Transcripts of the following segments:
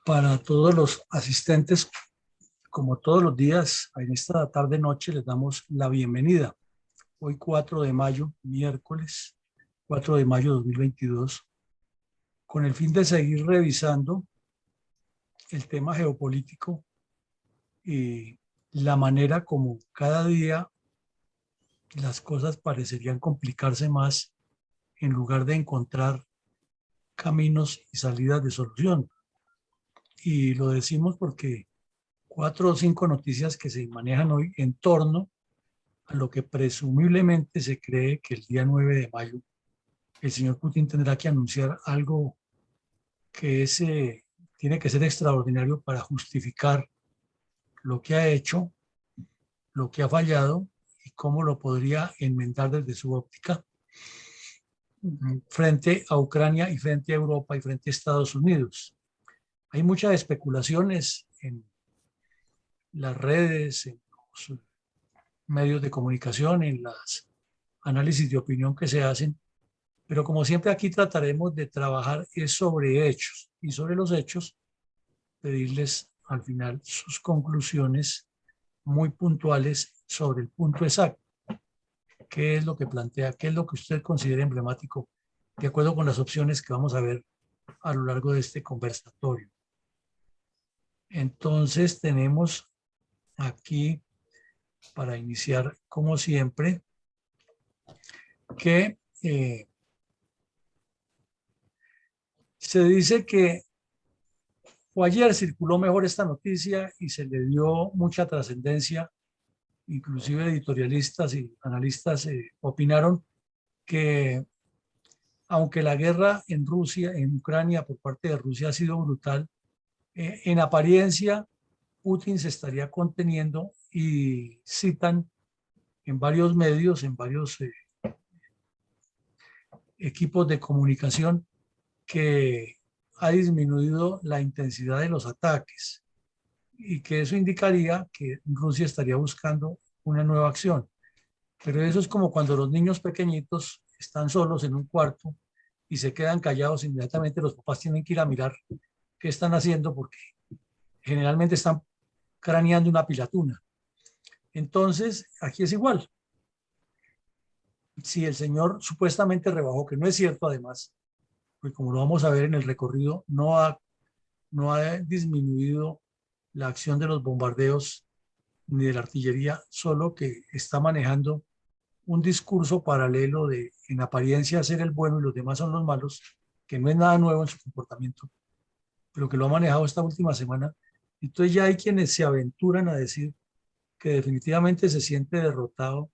Para todos los asistentes, como todos los días, en esta tarde-noche les damos la bienvenida. Hoy 4 de mayo, miércoles 4 de mayo de 2022, con el fin de seguir revisando el tema geopolítico y la manera como cada día las cosas parecerían complicarse más en lugar de encontrar caminos y salidas de solución. Y lo decimos porque 4 o 5 noticias que se manejan hoy en torno a lo que presumiblemente se cree que el día 9 de mayo el señor Putin tendrá que anunciar algo que tiene que ser extraordinario para justificar lo que ha hecho, lo que ha fallado y cómo lo podría enmendar desde su óptica frente a Ucrania y frente a Europa y frente a Estados Unidos. Hay muchas especulaciones en las redes, en los medios de comunicación, en los análisis de opinión que se hacen, pero como siempre aquí trataremos de trabajar sobre hechos y sobre los hechos pedirles al final sus conclusiones muy puntuales sobre el punto exacto. ¿Qué es lo que plantea? ¿Qué es lo que usted considera emblemático de acuerdo con las opciones que vamos a ver a lo largo de este conversatorio? Entonces tenemos aquí, para iniciar como siempre, que se dice que o ayer circuló mejor esta noticia y se le dio mucha trascendencia, inclusive editorialistas y analistas opinaron que aunque la guerra en Rusia, en Ucrania por parte de Rusia ha sido brutal, en apariencia Putin se estaría conteniendo y citan en varios medios, en varios equipos de comunicación que ha disminuido la intensidad de los ataques y que eso indicaría que Rusia estaría buscando una nueva acción. Pero eso es como cuando los niños pequeñitos están solos en un cuarto y se quedan callados, inmediatamente los papás tienen que ir a mirar qué están haciendo porque generalmente están craneando una pilatuna. Entonces, aquí es igual. Si el señor supuestamente rebajó, que no es cierto además, pues como lo vamos a ver en el recorrido, no ha disminuido la acción de los bombardeos ni de la artillería, solo que está manejando un discurso paralelo de, en apariencia, ser el bueno y los demás son los malos, que no es nada nuevo en su comportamiento, pero que lo ha manejado esta última semana. Entonces ya hay quienes se aventuran a decir que definitivamente se siente derrotado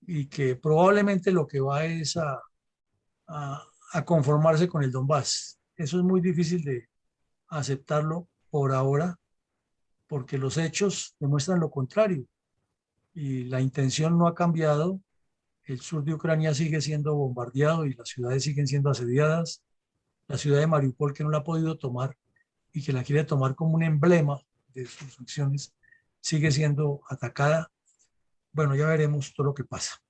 y que probablemente lo que va es a, a conformarse con el Donbass. Eso es muy difícil de aceptarlo por ahora, porque los hechos demuestran lo contrario y la intención no ha cambiado. El sur de Ucrania sigue siendo bombardeado y las ciudades siguen siendo asediadas. La ciudad de Mariupol, que no la ha podido tomar y que la quiere tomar como un emblema de sus acciones, sigue siendo atacada. Bueno, ya veremos todo lo que pasa.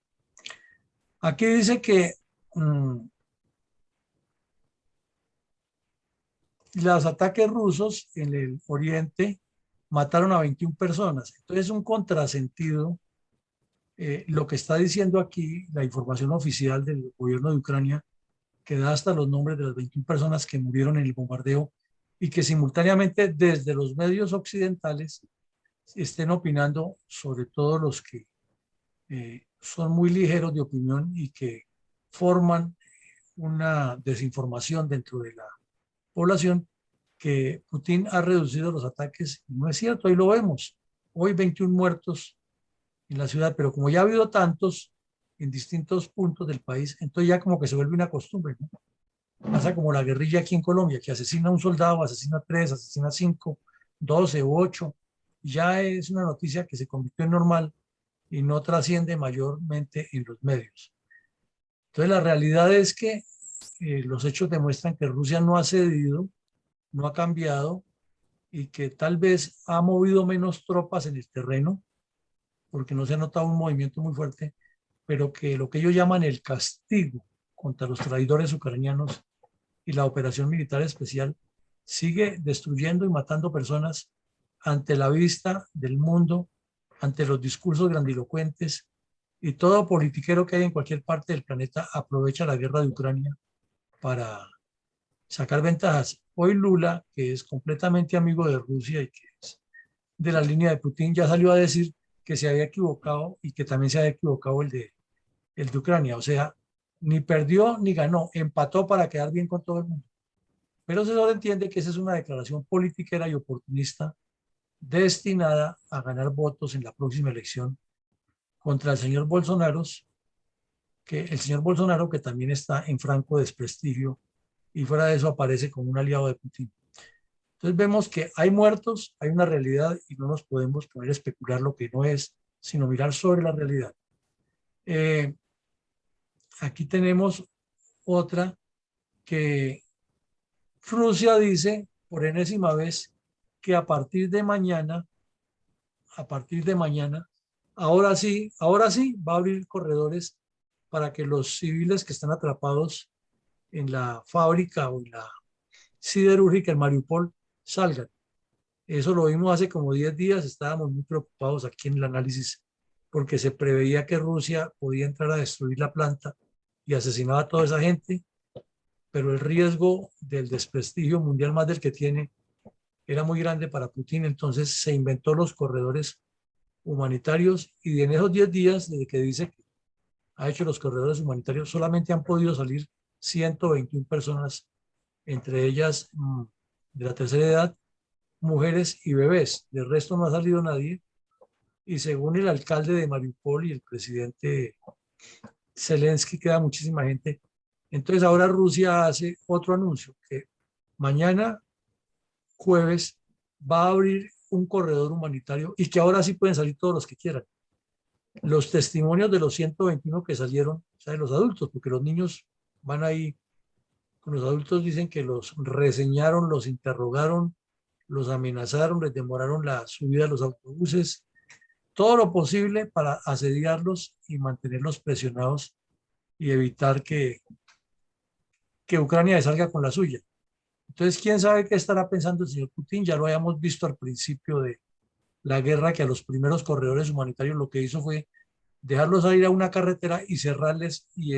Aquí dice que los ataques rusos en el oriente mataron a 21 personas. Entonces es un contrasentido lo que está diciendo aquí la información oficial del gobierno de Ucrania, que da hasta los nombres de las 21 personas que murieron en el bombardeo y que simultáneamente desde los medios occidentales estén opinando, sobre todo los que son muy ligeros de opinión y que forman una desinformación dentro de la población, que Putin ha reducido los ataques. No es cierto, ahí lo vemos. Hoy 21 muertos en la ciudad, pero como ya ha habido tantos en distintos puntos del país, entonces ya como que se vuelve una costumbre, ¿no? Pasa como la guerrilla aquí en Colombia, que asesina a un soldado, asesina a 3, asesina a 5, 12 u 8. Ya es una noticia que se convirtió en normal y no trasciende mayormente en los medios. Entonces la realidad es que los hechos demuestran que Rusia no ha cedido, no ha cambiado y que tal vez ha movido menos tropas en el terreno, porque no se ha notado un movimiento muy fuerte, pero que lo que ellos llaman el castigo contra los traidores ucranianos y la operación militar especial sigue destruyendo y matando personas ante la vista del mundo, ante los discursos grandilocuentes, y todo politiquero que hay en cualquier parte del planeta aprovecha la guerra de Ucrania para sacar ventajas. Hoy Lula, que es completamente amigo de Rusia y que es de la línea de Putin, ya salió a decir que se había equivocado y que también se había equivocado el de Ucrania. O sea, ni perdió ni ganó, empató para quedar bien con todo el mundo. Pero se sobreentiende que esa es una declaración politiquera y oportunista destinada a ganar votos en la próxima elección contra el señor Bolsonaro, que también está en franco desprestigio y fuera de eso aparece como un aliado de Putin. Entonces vemos que hay muertos, hay una realidad y no nos podemos poner a especular lo que no es, sino mirar sobre la realidad. Eh, Aquí tenemos otra que Rusia dice por enésima vez que a partir de mañana, ahora sí va a abrir corredores para que los civiles que están atrapados en la fábrica o en la siderúrgica en Mariupol salgan. Eso lo vimos hace como 10 días, estábamos muy preocupados aquí en el análisis porque se preveía que Rusia podía entrar a destruir la planta y asesinaba a toda esa gente, pero el riesgo del desprestigio mundial más del que tiene era muy grande para Putin, entonces se inventó los corredores humanitarios y en esos 10 días, desde que dice que ha hecho los corredores humanitarios, solamente han podido salir 121 personas, entre ellas de la tercera edad, mujeres y bebés. Del resto no ha salido nadie. Y según el alcalde de Mariupol y el presidente Zelensky, queda muchísima gente. Entonces ahora Rusia hace otro anuncio, que mañana jueves va a abrir un corredor humanitario y que ahora sí pueden salir todos los que quieran. Los testimonios de los 121 que salieron, o sea, de los adultos, porque los niños van ahí con los adultos, dicen que los reseñaron, los interrogaron, los amenazaron, les demoraron la subida a los autobuses, todo lo posible para asediarlos y mantenerlos presionados y evitar que Ucrania salga con la suya. Entonces, ¿quién sabe qué estará pensando el señor Putin? Ya lo habíamos visto al principio de la guerra, que a los primeros corredores humanitarios lo que hizo fue dejarlos salir a una carretera y cerrarles y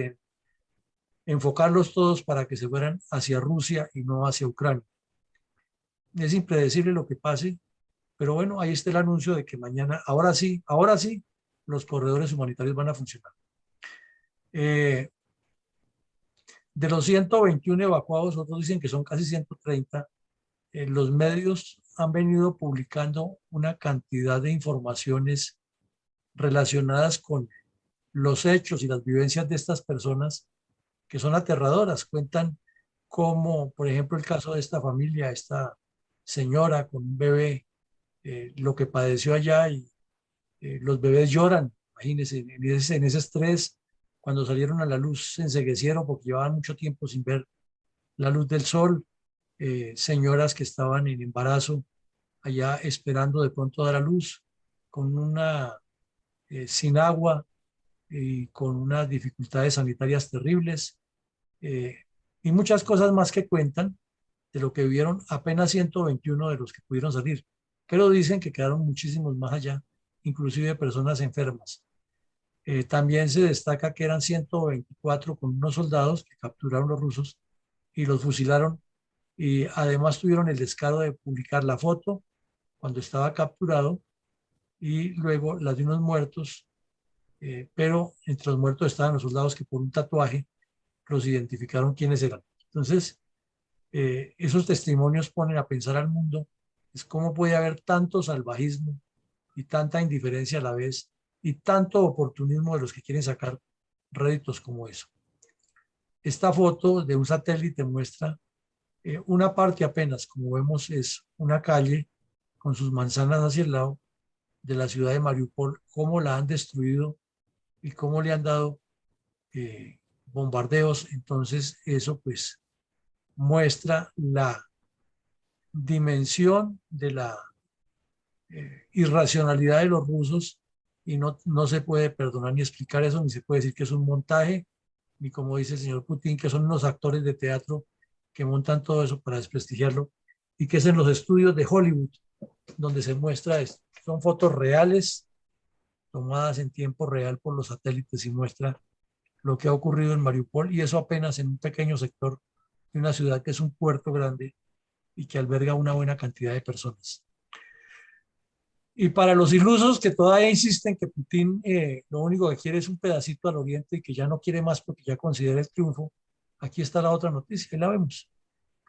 enfocarlos todos para que se fueran hacia Rusia y no hacia Ucrania. Es impredecible lo que pase, pero bueno, ahí está el anuncio de que mañana, ahora sí, los corredores humanitarios van a funcionar. Eh, de los 121 evacuados, otros dicen que son casi 130. Los medios han venido publicando una cantidad de informaciones relacionadas con los hechos y las vivencias de estas personas que son aterradoras. Cuentan cómo, por ejemplo, el caso de esta familia, esta señora con un bebé, lo que padeció allá y los bebés lloran, imagínense, en ese estrés, cuando salieron a la luz se enceguecieron porque llevaban mucho tiempo sin ver la luz del sol, señoras que estaban en embarazo allá esperando de pronto dar a luz con sin agua y con unas dificultades sanitarias terribles, eh, y muchas cosas más que cuentan de lo que vivieron apenas 121 de los que pudieron salir, pero dicen que quedaron muchísimos más allá, inclusive personas enfermas. También se destaca que eran 124 con unos soldados que capturaron los rusos y los fusilaron, y además tuvieron el descaro de publicar la foto cuando estaba capturado y luego las de unos muertos, pero entre los muertos estaban los soldados que por un tatuaje los identificaron quiénes eran. Entonces, esos testimonios ponen a pensar al mundo, es cómo puede haber tanto salvajismo y tanta indiferencia a la vez y tanto oportunismo de los que quieren sacar réditos como eso. Esta foto de un satélite muestra una parte apenas, como vemos, es una calle con sus manzanas hacia el lado de la ciudad de Mariupol, cómo la han destruido y cómo le han dado bombardeos. Entonces, eso pues muestra la dimensión de la irracionalidad de los rusos y no se puede perdonar ni explicar eso, ni se puede decir que es un montaje, ni como dice el señor Putin, que son unos actores de teatro que montan todo eso para desprestigiarlo. y que es en los estudios de Hollywood donde se muestra esto. Son fotos reales tomadas en tiempo real por los satélites y muestra lo que ha ocurrido en Mariupol, y eso apenas en un pequeño sector de una ciudad que es un puerto grande y que alberga una buena cantidad de personas. Y para los ilusos que todavía insisten que Putin lo único que quiere es un pedacito al oriente y que ya no quiere más porque ya considera el triunfo, aquí está la otra noticia, y la vemos.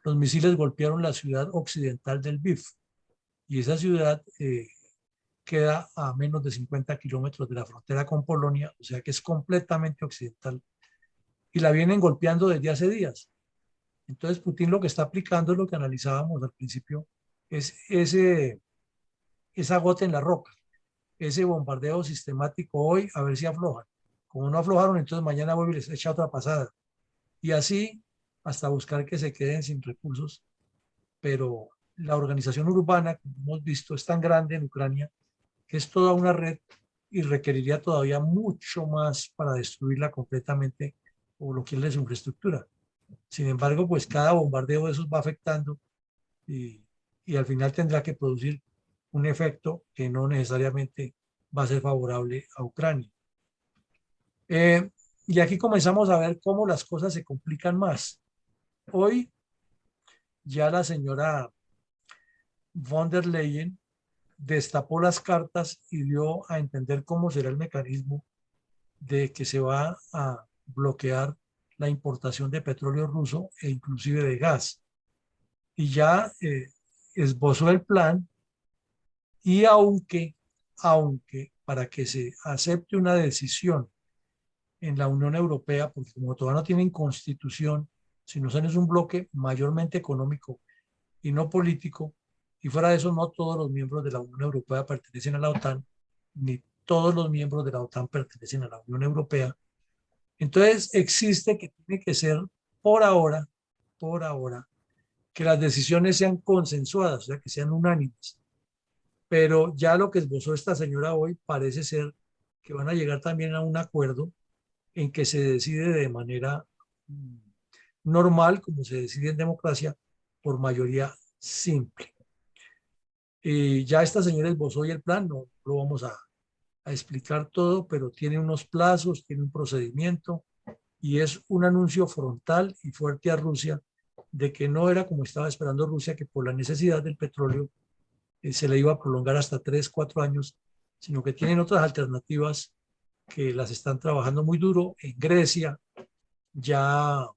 Los misiles golpearon la ciudad occidental del Lviv, y esa ciudad queda a menos de 50 kilómetros de la frontera con Polonia, o sea que es completamente occidental, y la vienen golpeando desde hace días. Entonces Putin lo que está aplicando es lo que analizábamos al principio, es esa gota en la roca, ese bombardeo sistemático hoy, a ver si aflojan. Como no aflojaron, entonces mañana vuelve y les echa otra pasada. Y así hasta buscar que se queden sin recursos. Pero la organización urbana, como hemos visto, es tan grande en Ucrania que es toda una red y requeriría todavía mucho más para destruirla completamente o lo que es su infraestructura. Sin embargo, pues cada bombardeo de esos va afectando y, y al final tendrá que producir un efecto que no necesariamente va a ser favorable a Ucrania. Eh, y aquí comenzamos a ver cómo las cosas se complican más. Hoy ya la señora von der Leyen destapó las cartas y dio a entender cómo será el mecanismo de que se va a bloquear la importación de petróleo ruso e inclusive de gas. Y ya esbozó el plan, y aunque para que se acepte una decisión en la Unión Europea, porque como todavía no tienen constitución, sino son es un bloque mayormente económico y no político, y fuera de eso no todos los miembros de la Unión Europea pertenecen a la OTAN, ni todos los miembros de la OTAN pertenecen a la Unión Europea. Entonces existe que tiene que ser por ahora, por ahora, que las decisiones sean consensuadas, o sea, que sean unánimes. Pero ya lo que esbozó esta señora hoy parece ser que van a llegar también a un acuerdo en que se decide de manera normal, como se decide en democracia, por mayoría simple. Y ya esta señora esbozó hoy el plan, no lo vamos a explicar todo, pero tiene unos plazos, tiene un procedimiento, y es un anuncio frontal y fuerte a Rusia de que no era como estaba esperando Rusia, que por la necesidad del petróleo se le iba a prolongar hasta 3, 4 años, sino que tienen otras alternativas que las están trabajando muy duro. En Grecia ya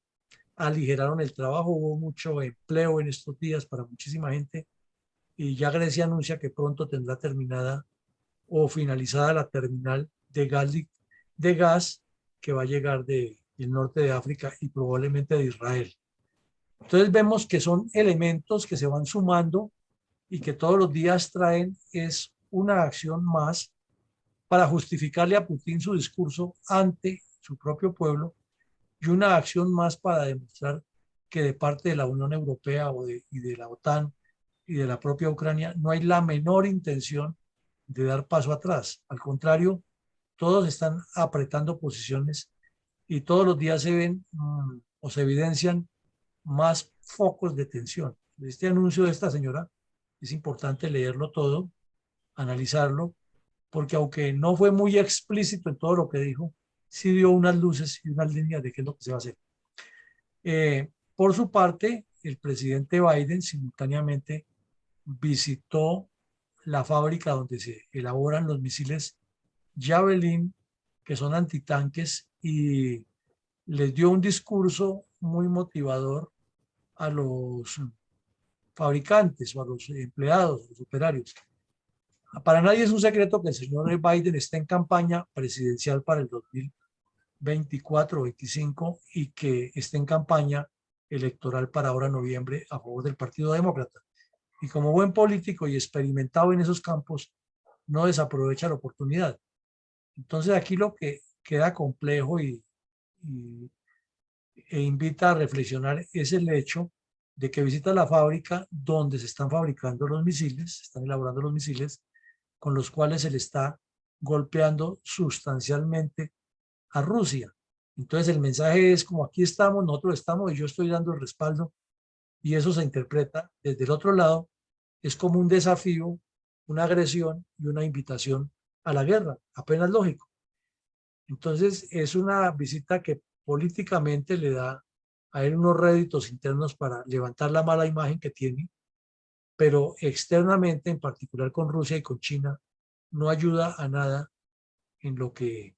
aligeraron el trabajo, hubo mucho empleo en estos días para muchísima gente, y ya Grecia anuncia que pronto tendrá terminada o finalizada la terminal de gas que va a llegar del norte de África y probablemente de Israel. Entonces vemos que son elementos que se van sumando y que todos los días traen es una acción más para justificarle a Putin su discurso ante su propio pueblo, y una acción más para demostrar que de parte de la Unión Europea y de la OTAN y de la propia Ucrania no hay la menor intención de dar paso atrás. Al contrario, todos están apretando posiciones y todos los días se ven o se evidencian más focos de tensión. Este anuncio de esta señora es importante leerlo todo, analizarlo, porque aunque no fue muy explícito en todo lo que dijo, sí dio unas luces y unas líneas de qué es lo que se va a hacer. Por su parte, el presidente Biden simultáneamente visitó la fábrica donde se elaboran los misiles Javelin, que son antitanques, y les dio un discurso muy motivador a los fabricantes o a los empleados, a los operarios. Para nadie es un secreto que el señor Biden está en campaña presidencial para el 2024-25 y que está en campaña electoral para ahora noviembre a favor del Partido Demócrata. Y como buen político y experimentado en esos campos, no desaprovecha la oportunidad. Entonces aquí lo que queda complejo y, e invita a reflexionar es el hecho de que visita la fábrica donde se están fabricando los misiles, se están elaborando los misiles con los cuales se le está golpeando sustancialmente a Rusia. Entonces el mensaje es como aquí estamos, nosotros estamos y yo estoy dando el respaldo y eso se interpreta desde el otro lado, es como un desafío, una agresión y una invitación a la guerra, apenas lógico. Entonces es una visita que políticamente le da a él unos réditos internos para levantar la mala imagen que tiene, pero externamente, en particular con Rusia y con China, no ayuda a nada en lo que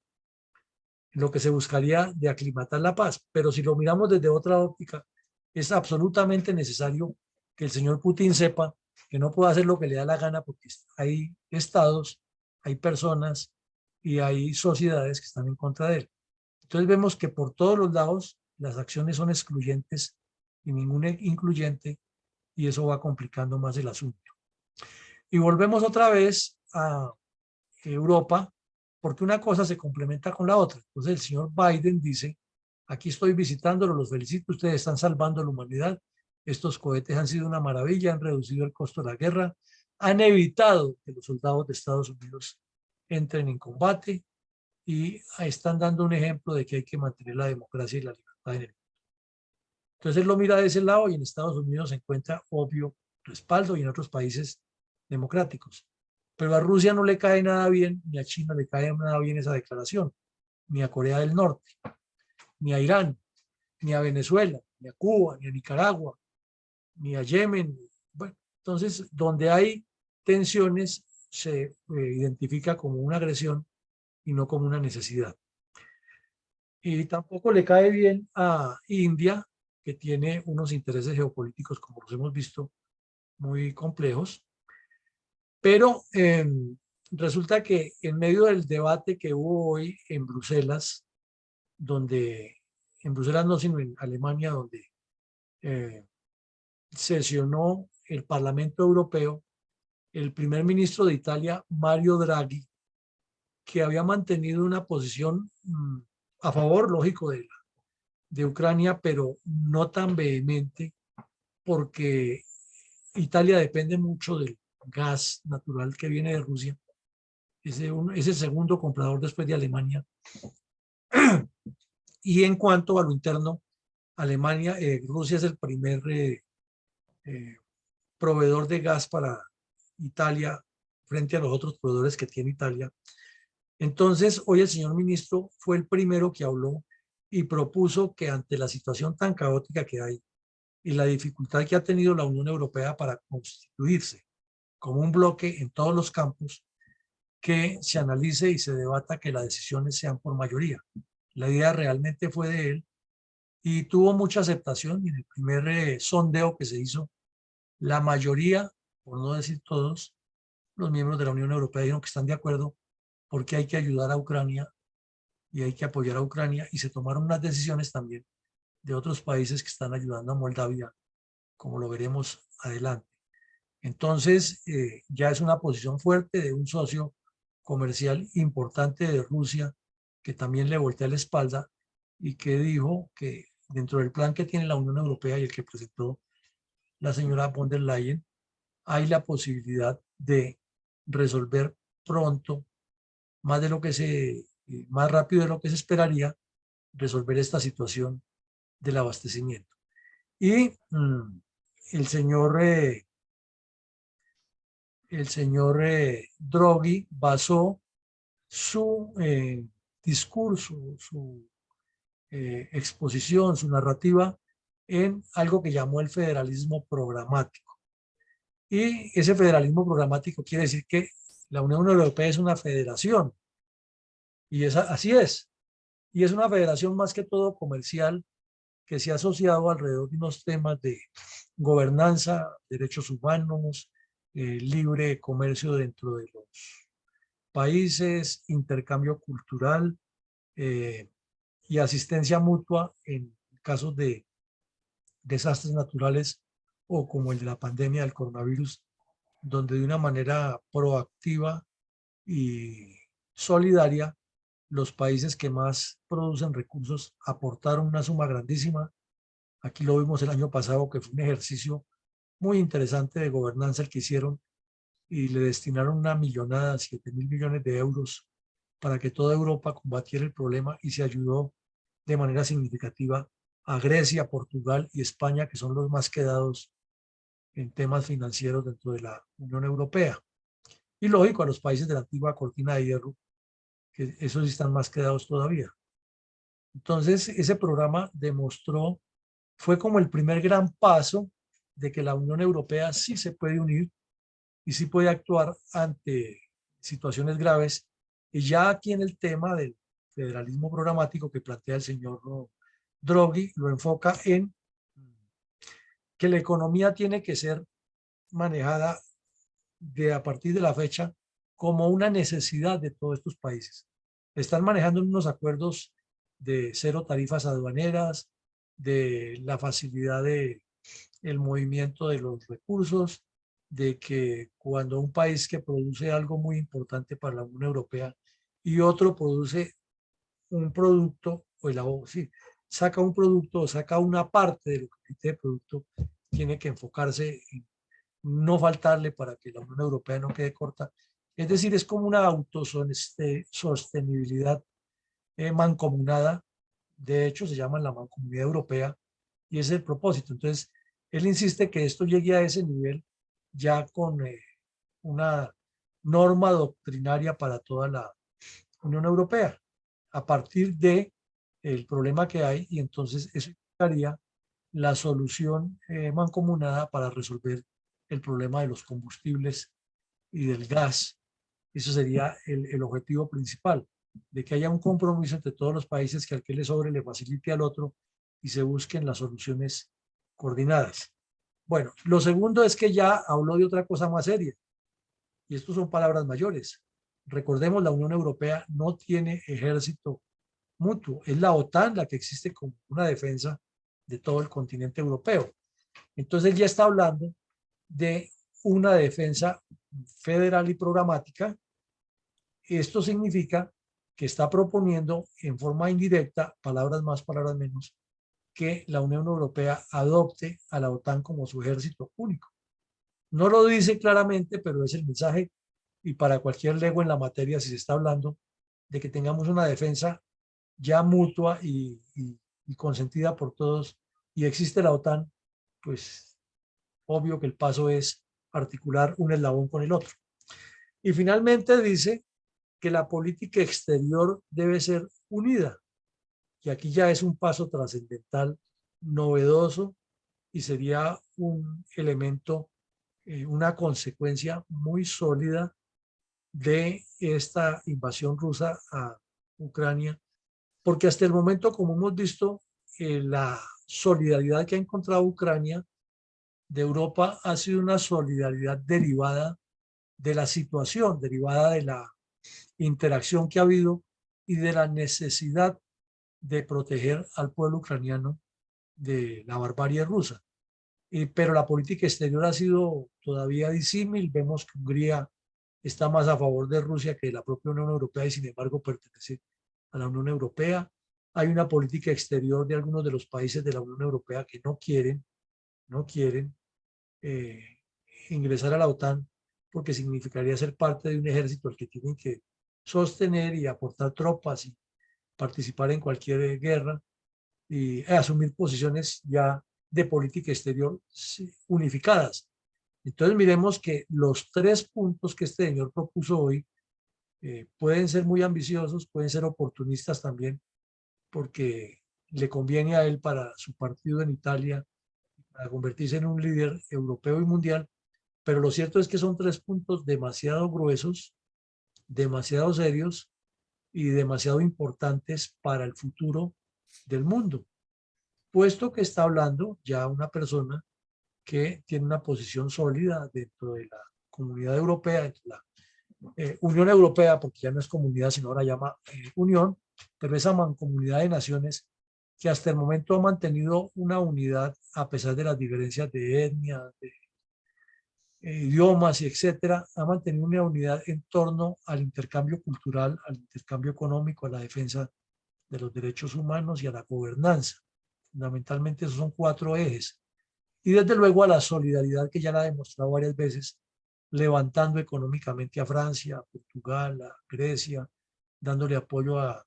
se buscaría de aclimatar la paz. Pero si lo miramos desde otra óptica, es absolutamente necesario que el señor Putin sepa que no puede hacer lo que le da la gana porque hay estados, hay personas y hay sociedades que están en contra de él. Entonces vemos que por todos los lados las acciones son excluyentes y ninguna incluyente, y eso va complicando más el asunto. Y volvemos otra vez a Europa, porque una cosa se complementa con la otra. Entonces el señor Biden dice, aquí estoy visitándolo, los felicito, ustedes están salvando a la humanidad, estos cohetes han sido una maravilla, han reducido el costo de la guerra, han evitado que los soldados de Estados Unidos entren en combate y están dando un ejemplo de que hay que mantener la democracia y la libertad en el mundo. Entonces él lo mira de ese lado y en Estados Unidos se encuentra obvio respaldo y en otros países democráticos. Pero a Rusia no le cae nada bien, ni a China le cae nada bien esa declaración, ni a Corea del Norte, ni a Irán, ni a Venezuela, ni a Cuba, ni a Nicaragua, ni a Yemen. Bueno, entonces, donde hay tensiones, se identifica como una agresión y no como una necesidad. Y tampoco le cae bien a India, que tiene unos intereses geopolíticos, como los hemos visto, muy complejos. Pero resulta que en medio del debate que hubo hoy en Bruselas, en Bruselas no, sino en Alemania, donde eh, sesionó el Parlamento Europeo, el primer ministro de Italia, Mario Draghi, que había mantenido una posición a favor, lógico, de Ucrania, pero no tan vehemente, porque Italia depende mucho del gas natural que viene de Rusia. Es el segundo comprador después de Alemania. Y en cuanto a lo interno, Rusia es el primer eh, proveedor de gas para Italia frente a los otros proveedores que tiene Italia. Entonces, hoy el señor ministro fue el primero que habló y propuso que ante la situación tan caótica que hay y la dificultad que ha tenido la Unión Europea para constituirse como un bloque en todos los campos, que se analice y se debata que las decisiones sean por mayoría. La idea realmente fue de él y tuvo mucha aceptación. Y en el primer sondeo que se hizo, la mayoría, por no decir todos, los miembros de la Unión Europea dijeron que están de acuerdo porque hay que ayudar a Ucrania y hay que apoyar a Ucrania, y se tomaron unas decisiones también de otros países que están ayudando a Moldavia, como lo veremos adelante. Entonces, ya es una posición fuerte de un socio comercial importante de Rusia, que también le voltea la espalda y que dijo que dentro del plan que tiene la Unión Europea y el que presentó la señora von der Leyen, hay la posibilidad de resolver pronto, más rápido de lo que se esperaría, resolver esta situación del abastecimiento. Y el señor Draghi basó su discurso, su exposición, su narrativa en algo que llamó el federalismo programático. Y ese federalismo programático quiere decir que la Unión Europea es una federación, y así es. Y es una federación más que todo comercial, que se ha asociado alrededor de unos temas de gobernanza, derechos humanos, libre comercio dentro de los países, intercambio cultural y asistencia mutua en casos de desastres naturales o como el de la pandemia del coronavirus, donde de una manera proactiva y solidaria los países que más producen recursos aportaron una suma grandísima. Aquí lo vimos el año pasado, que fue un ejercicio muy interesante de gobernanza el que hicieron, y le destinaron una millonada, 7.000 millones de euros, para que toda Europa combatiera el problema, y se ayudó de manera significativa a Grecia, Portugal y España, que son los más quedados en temas financieros dentro de la Unión Europea. Y lógico, a los países de la antigua cortina de hierro, que esos sí están más quedados todavía. Entonces, ese programa demostró, fue como el primer gran paso de que la Unión Europea sí se puede unir y sí puede actuar ante situaciones graves. Y ya aquí en el tema del federalismo programático que plantea el señor Draghi, lo enfoca en que la economía tiene que ser manejada a partir de la fecha como una necesidad de todos estos países. Están manejando unos acuerdos de cero tarifas aduaneras, de la facilidad de el movimiento de los recursos, de que cuando un país que produce algo muy importante para la Unión Europea y otro produce un producto, o sí, saca un producto o saca una parte de lo que necesita de producto, tiene que enfocarse en no faltarle para que la Unión Europea no quede corta. Es decir, es como una autosostenibilidad mancomunada. De hecho, se llama la Mancomunidad Europea y ese es el propósito. Entonces, él insiste que esto llegue a ese nivel ya con una norma doctrinaria para toda la Unión Europea, a partir de el problema que hay, y entonces eso sería la solución mancomunada para resolver el problema de los combustibles y del gas. Eso sería el objetivo principal, de que haya un compromiso entre todos los países que al que le sobre le facilite al otro y se busquen las soluciones coordinadas. Bueno, lo segundo es que ya habló de otra cosa más seria, y esto son palabras mayores. Recordemos, la Unión Europea no tiene ejército mutuo, es la OTAN la que existe como una defensa de todo el continente europeo. Entonces él ya está hablando de una defensa federal y programática. Esto significa que está proponiendo en forma indirecta, palabras más, palabras menos, que la Unión Europea adopte a la OTAN como su ejército único. No lo dice claramente, pero es el mensaje, y para cualquier lego en la materia, si se está hablando de que tengamos una defensa ya mutua y consentida por todos, y existe la OTAN, pues obvio que el paso es articular un eslabón con el otro. Y finalmente dice que la política exterior debe ser unida, y aquí ya es un paso trascendental, novedoso, y sería un elemento, una consecuencia muy sólida de esta invasión rusa a Ucrania, porque hasta el momento, como hemos visto, la solidaridad que ha encontrado Ucrania de Europa ha sido una solidaridad derivada de la situación, derivada de la interacción que ha habido y de la necesidad de proteger al pueblo ucraniano de la barbarie rusa. Pero la política exterior ha sido todavía disímil. Vemos que Hungría está más a favor de Rusia que de la propia Unión Europea y sin embargo pertenece a la Unión Europea. Hay una política exterior de algunos de los países de la Unión Europea que no quieren eh, ingresar a la OTAN porque significaría ser parte de un ejército al que tienen que sostener y aportar tropas y participar en cualquier guerra y asumir posiciones ya de política exterior unificadas. Entonces miremos que los tres puntos que este señor propuso hoy pueden ser muy ambiciosos, pueden ser oportunistas también, porque le conviene a él para su partido en Italia, para convertirse en un líder europeo y mundial, pero lo cierto es que son tres puntos demasiado gruesos, demasiado serios y demasiado importantes para el futuro del mundo, puesto que está hablando ya una persona que tiene una posición sólida dentro de la comunidad europea, dentro de la Unión Europea, porque ya no es comunidad, sino ahora llama Unión, pero esa mancomunidad de naciones que hasta el momento ha mantenido una unidad a pesar de las diferencias de etnia, de idiomas y etcétera, ha mantenido una unidad en torno al intercambio cultural, al intercambio económico, a la defensa de los derechos humanos y a la gobernanza. Fundamentalmente esos son cuatro ejes. Y desde luego a la solidaridad que ya la ha demostrado varias veces, levantando económicamente a Francia, a Portugal, a Grecia, dándole apoyo a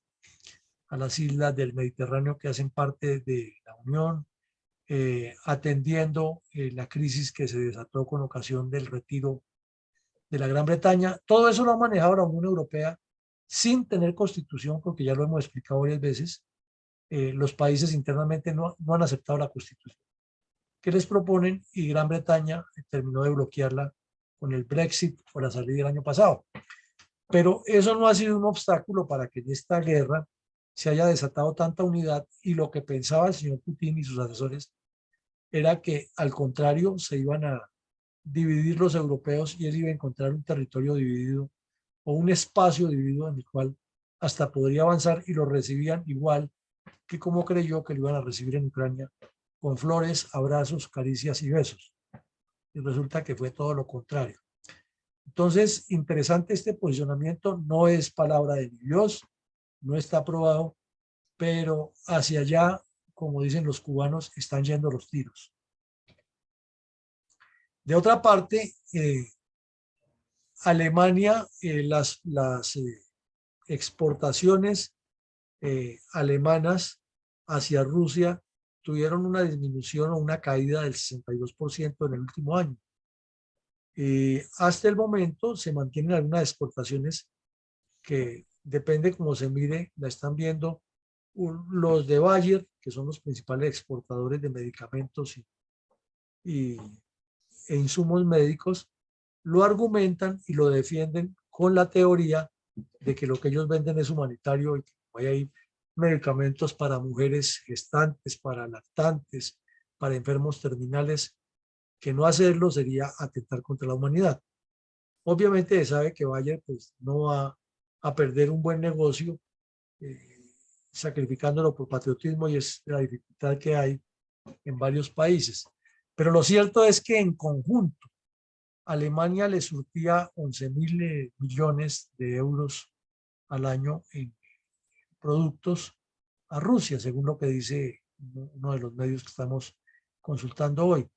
a las islas del Mediterráneo que hacen parte de la Unión, atendiendo la crisis que se desató con ocasión del retiro de la Gran Bretaña. Todo eso lo ha manejado la Unión Europea sin tener constitución, porque ya lo hemos explicado varias veces. Los países internamente no han aceptado la constitución que les proponen y Gran Bretaña terminó de bloquearla con el Brexit o la salida del año pasado. Pero eso no ha sido un obstáculo para que en esta guerra se haya desatado tanta unidad, y lo que pensaba el señor Putin y sus asesores era que al contrario se iban a dividir los europeos y él iba a encontrar un territorio dividido o un espacio dividido en el cual hasta podría avanzar, y lo recibían igual que como creyó que lo iban a recibir en Ucrania, con flores, abrazos, caricias y besos. Y resulta que fue todo lo contrario. Entonces, interesante este posicionamiento, no es palabra de Dios, no está aprobado, pero hacia allá, como dicen los cubanos, están yendo los tiros. De otra parte, Alemania, las exportaciones alemanas hacia Rusia tuvieron una disminución o una caída del 62% en el último año. Hasta el momento se mantienen algunas exportaciones que, depende cómo se mire, la están viendo los de Bayer, que son los principales exportadores de medicamentos y, e insumos médicos, lo argumentan y lo defienden con la teoría de que lo que ellos venden es humanitario y que hay medicamentos para mujeres gestantes, para lactantes, para enfermos terminales, que no hacerlo sería atentar contra la humanidad. Obviamente se sabe que Bayer pues, no va a perder un buen negocio sacrificándolo por patriotismo, y es la dificultad que hay en varios países. Pero lo cierto es que en conjunto Alemania le surtía 11.000 millones de euros al año en productos a Rusia, según lo que dice uno de los medios que estamos consultando hoy.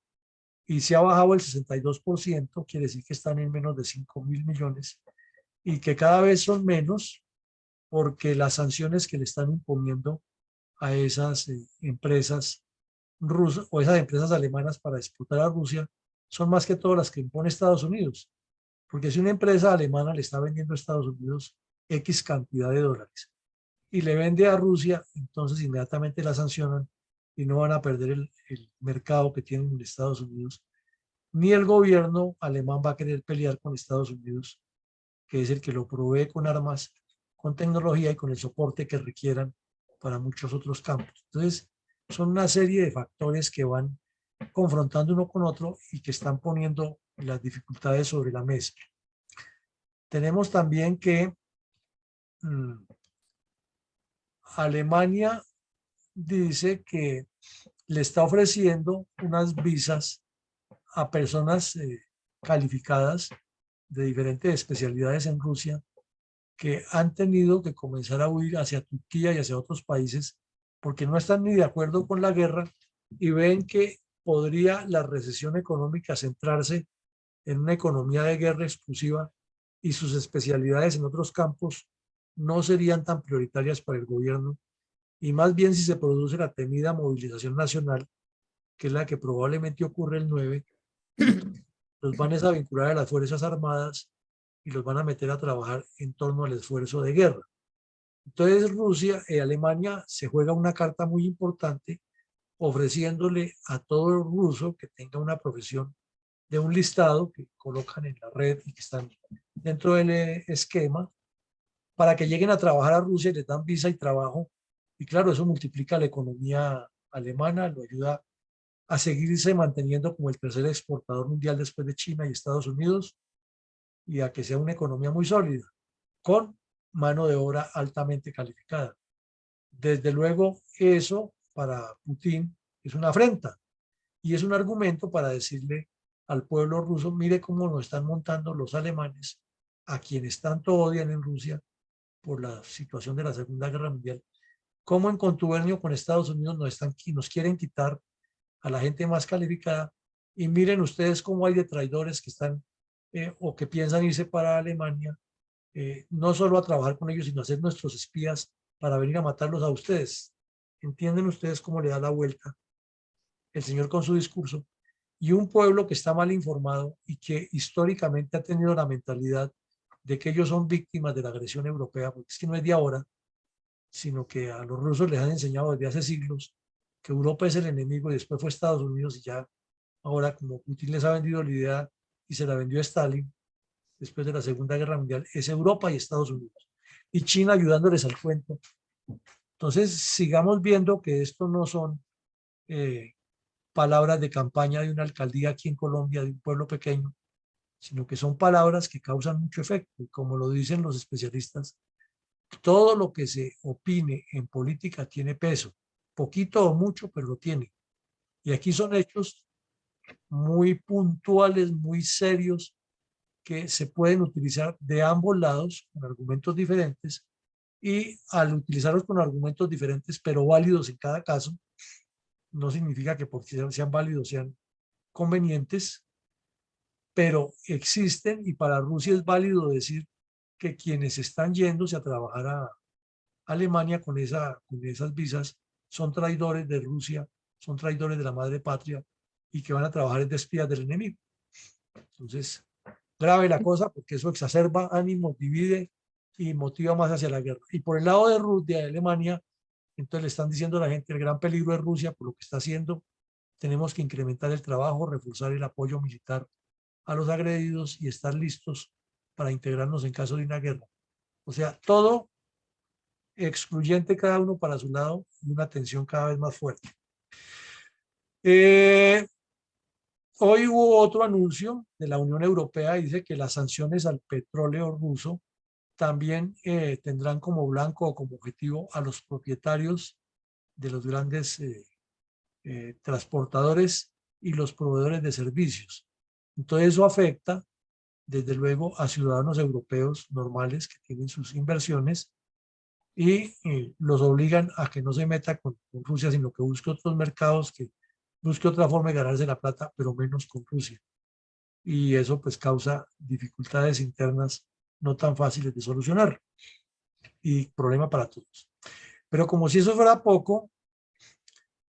Y se ha bajado el 62%, quiere decir que están en menos de 5.000 millones y que cada vez son menos porque las sanciones que le están imponiendo a esas empresas rusas o esas empresas alemanas para exportar a Rusia son más que todas las que impone Estados Unidos. Porque si una empresa alemana le está vendiendo a Estados Unidos X cantidad de dólares y le vende a Rusia, entonces inmediatamente la sancionan y no van a perder el mercado que tienen en Estados Unidos. Ni el gobierno alemán va a querer pelear con Estados Unidos, que es el que lo provee con armas, con tecnología y con el soporte que requieran para muchos otros campos. Entonces, son una serie de factores que van confrontando uno con otro y que están poniendo las dificultades sobre la mesa. Tenemos también que Alemania dice que le está ofreciendo unas visas a personas calificadas de diferentes especialidades en Rusia que han tenido que comenzar a huir hacia Turquía y hacia otros países porque no están ni de acuerdo con la guerra y ven que podría la recesión económica centrarse en una economía de guerra exclusiva y sus especialidades en otros campos no serían tan prioritarias para el gobierno, y más bien si se produce la temida movilización nacional, que es la que probablemente ocurre el 9, los van a vincular a las Fuerzas Armadas y los van a meter a trabajar en torno al esfuerzo de guerra. Entonces Rusia y Alemania se juega una carta muy importante ofreciéndole a todo ruso que tenga una profesión de un listado que colocan en la red y que están dentro del esquema para que lleguen a trabajar a Rusia y les dan visa y trabajo. Y claro, eso multiplica la economía alemana, lo ayuda a seguirse manteniendo como el tercer exportador mundial después de China y Estados Unidos, y a que sea una economía muy sólida, con mano de obra altamente calificada. Desde luego, eso para Putin es una afrenta y es un argumento para decirle al pueblo ruso: mire cómo nos están montando los alemanes, a quienes tanto odian en Rusia por la situación de la Segunda Guerra Mundial, cómo en contubernio con Estados Unidos nos quieren quitar a la gente más calificada, y miren ustedes cómo hay de traidores que están o que piensan irse para Alemania, no solo a trabajar con ellos, sino a ser nuestros espías para venir a matarlos a ustedes. ¿Entienden ustedes cómo le da la vuelta el señor con su discurso? Y un pueblo que está mal informado y que históricamente ha tenido la mentalidad de que ellos son víctimas de la agresión europea, porque es que no es de ahora, sino que a los rusos les han enseñado desde hace siglos que Europa es el enemigo y después fue Estados Unidos y ya ahora como Putin les ha vendido la idea y se la vendió a Stalin después de la Segunda Guerra Mundial, es Europa y Estados Unidos. Y China ayudándoles al cuento. Entonces sigamos viendo que esto no son eh, palabras de campaña de una alcaldía aquí en Colombia, de un pueblo pequeño, sino que son palabras que causan mucho efecto. Y como lo dicen los especialistas, todo lo que se opine en política tiene peso, poquito o mucho, pero lo tiene. Y aquí son hechos muy puntuales, muy serios, que se pueden utilizar de ambos lados con argumentos diferentes y al utilizarlos con argumentos diferentes, pero válidos en cada caso, no significa que porque sean válidos sean convenientes, pero existen y para Rusia es válido decir que quienes están yéndose a trabajar a Alemania con esas visas son traidores de Rusia, son traidores de la madre patria y que van a trabajar en espías del enemigo. Entonces, grave la cosa porque eso exacerba ánimos, divide y motiva más hacia la guerra. Y por el lado de Rusia, de Alemania, entonces le están diciendo a la gente el gran peligro de Rusia por lo que está haciendo. Tenemos que incrementar el trabajo, reforzar el apoyo militar a los agredidos y estar listos para integrarnos en caso de una guerra. O sea, todo excluyente cada uno para su lado y una tensión cada vez más fuerte. Hoy hubo otro anuncio de la Unión Europea y dice que las sanciones al petróleo ruso también tendrán como blanco o como objetivo a los propietarios de los grandes transportadores y los proveedores de servicios. Entonces eso afecta desde luego a ciudadanos europeos normales que tienen sus inversiones y los obligan a que no se meta con Rusia, sino que busque otros mercados, que busque otra forma de ganarse la plata, pero menos con Rusia. Y eso pues causa dificultades internas no tan fáciles de solucionar y problema para todos. Pero como si eso fuera poco,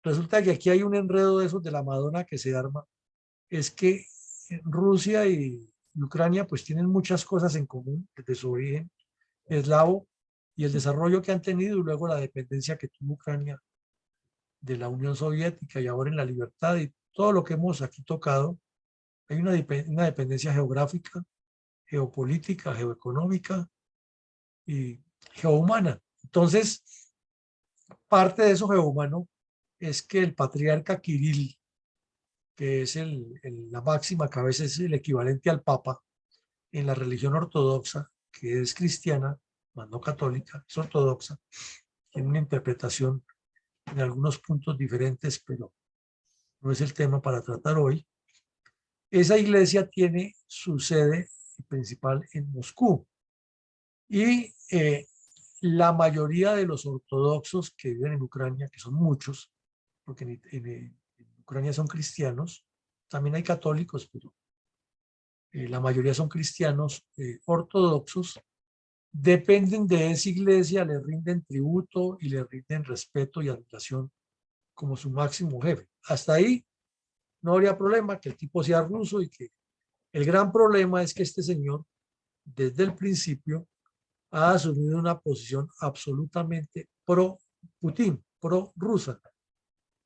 resulta que aquí hay un enredo de esos de la Madonna que se arma, es que Rusia y Ucrania pues tienen muchas cosas en común desde su origen eslavo y el desarrollo que han tenido y luego la dependencia que tuvo Ucrania de la Unión Soviética y ahora en la libertad y todo lo que hemos aquí tocado. Hay una dependencia geográfica, geopolítica, geoeconómica y geohumana. Entonces, parte de eso geohumano es que el patriarca Kirill, que es la máxima cabeza, es el equivalente al Papa en la religión ortodoxa, que es cristiana, más no católica, es ortodoxa, tiene una interpretación en algunos puntos diferentes, pero no es el tema para tratar hoy. Esa iglesia tiene su sede principal en Moscú y la mayoría de los ortodoxos que viven en Ucrania, que son muchos, porque en Ucrania son cristianos, también hay católicos, pero la mayoría son cristianos ortodoxos, dependen de esa iglesia, le rinden tributo y le rinden respeto y admiración como su máximo jefe. Hasta ahí no habría problema que el tipo sea ruso y que el gran problema es que este señor desde el principio ha asumido una posición absolutamente pro Putin, pro rusa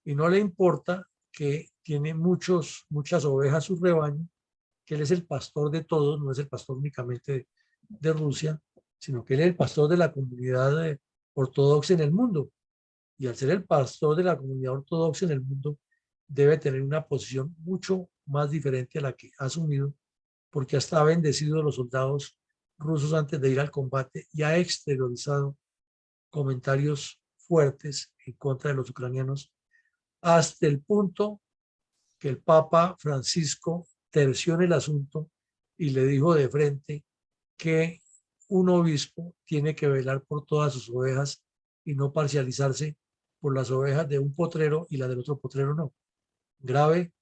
y no le importa que tiene muchas ovejas su rebaño, que él es el pastor de todos, no es el pastor únicamente de Rusia, sino que él es el pastor de la comunidad ortodoxa en el mundo. Y al ser el pastor de la comunidad ortodoxa en el mundo, debe tener una posición mucho más diferente a la que ha asumido, porque hasta ha bendecido a los soldados rusos antes de ir al combate y ha exteriorizado comentarios fuertes en contra de los ucranianos, hasta el punto que el Papa Francisco terció en el asunto y le dijo de frente que un obispo tiene que velar por todas sus ovejas y no parcializarse por las ovejas de un potrero y la del otro potrero no. Grave,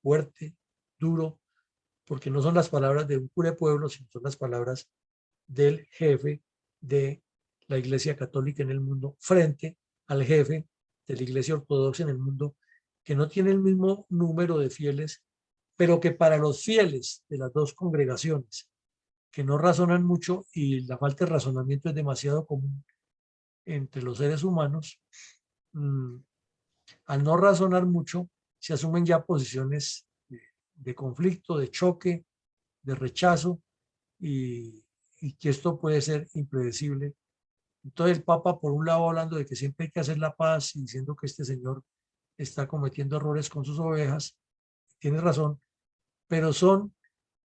fuerte, duro, porque no son las palabras de un cura de pueblo, sino son las palabras del jefe de la Iglesia Católica en el mundo frente al jefe de la Iglesia Ortodoxa en el mundo, que no tiene el mismo número de fieles, pero que para los fieles de las dos congregaciones, que no razonan mucho y la falta de razonamiento es demasiado común entre los seres humanos, mmm, al no razonar mucho, se asumen ya posiciones de conflicto, de choque, de rechazo y que esto puede ser impredecible. Entonces el Papa, por un lado, hablando de que siempre hay que hacer la paz y diciendo que este señor está cometiendo errores con sus ovejas, tiene razón, pero son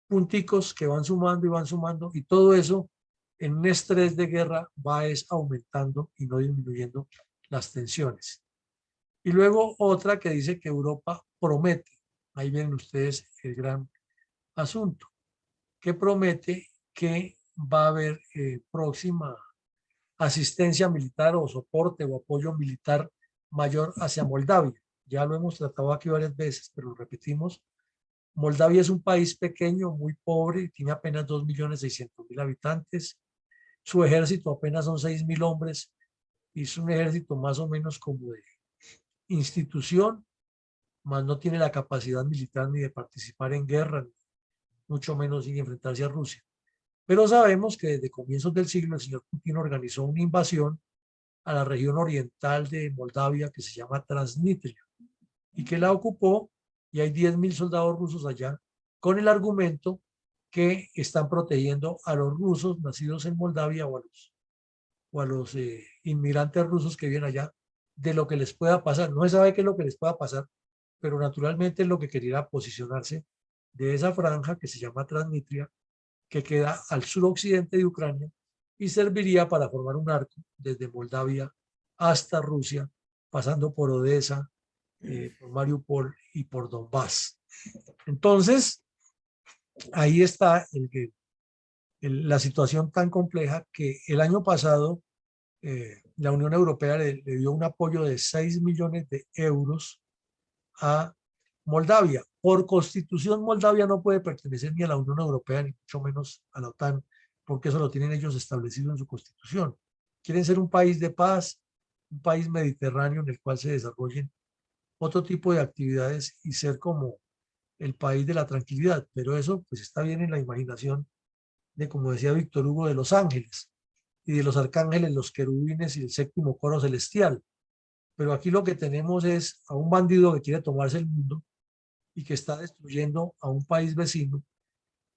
punticos que van sumando y todo eso en un estrés de guerra va es aumentando y no disminuyendo las tensiones. Y luego otra que dice que Europa promete, ahí ven ustedes el gran asunto, que promete que va a haber próxima asistencia militar o soporte o apoyo militar mayor hacia Moldavia. Ya lo hemos tratado aquí varias veces, pero lo repetimos. Moldavia es un país pequeño, muy pobre, tiene apenas 2.600.000 habitantes. Su ejército apenas son 6.000 hombres y es un ejército más o menos como de institución, más no tiene la capacidad militar ni de participar en guerra, mucho menos sin enfrentarse a Rusia. Pero sabemos que desde comienzos del siglo el señor Putin organizó una invasión a la región oriental de Moldavia que se llama Transnistria y que la ocupó y hay 10.000 soldados rusos allá con el argumento que están protegiendo a los rusos nacidos en Moldavia o a los inmigrantes rusos que viven allá de lo que les pueda pasar. No se sabe qué es lo que les pueda pasar, pero naturalmente es lo que quería posicionarse de esa franja que se llama Transnistria, que queda al suroccidente de Ucrania y serviría para formar un arco desde Moldavia hasta Rusia, pasando por Odessa, por Mariupol y por Donbass. Entonces, ahí está la situación tan compleja que el año pasado la Unión Europea le dio un apoyo de 6 millones de euros a Moldavia. Por constitución, Moldavia no puede pertenecer ni a la Unión Europea, ni mucho menos a la OTAN, porque eso lo tienen ellos establecido en su constitución. Quieren ser un país de paz, un país mediterráneo en el cual se desarrollen otro tipo de actividades y ser como el país de la tranquilidad. Pero eso pues está bien en la imaginación de, como decía Víctor Hugo, de los ángeles y de los arcángeles, los querubines y el séptimo coro celestial. Pero aquí lo que tenemos es a un bandido que quiere tomarse el mundo y que está destruyendo a un país vecino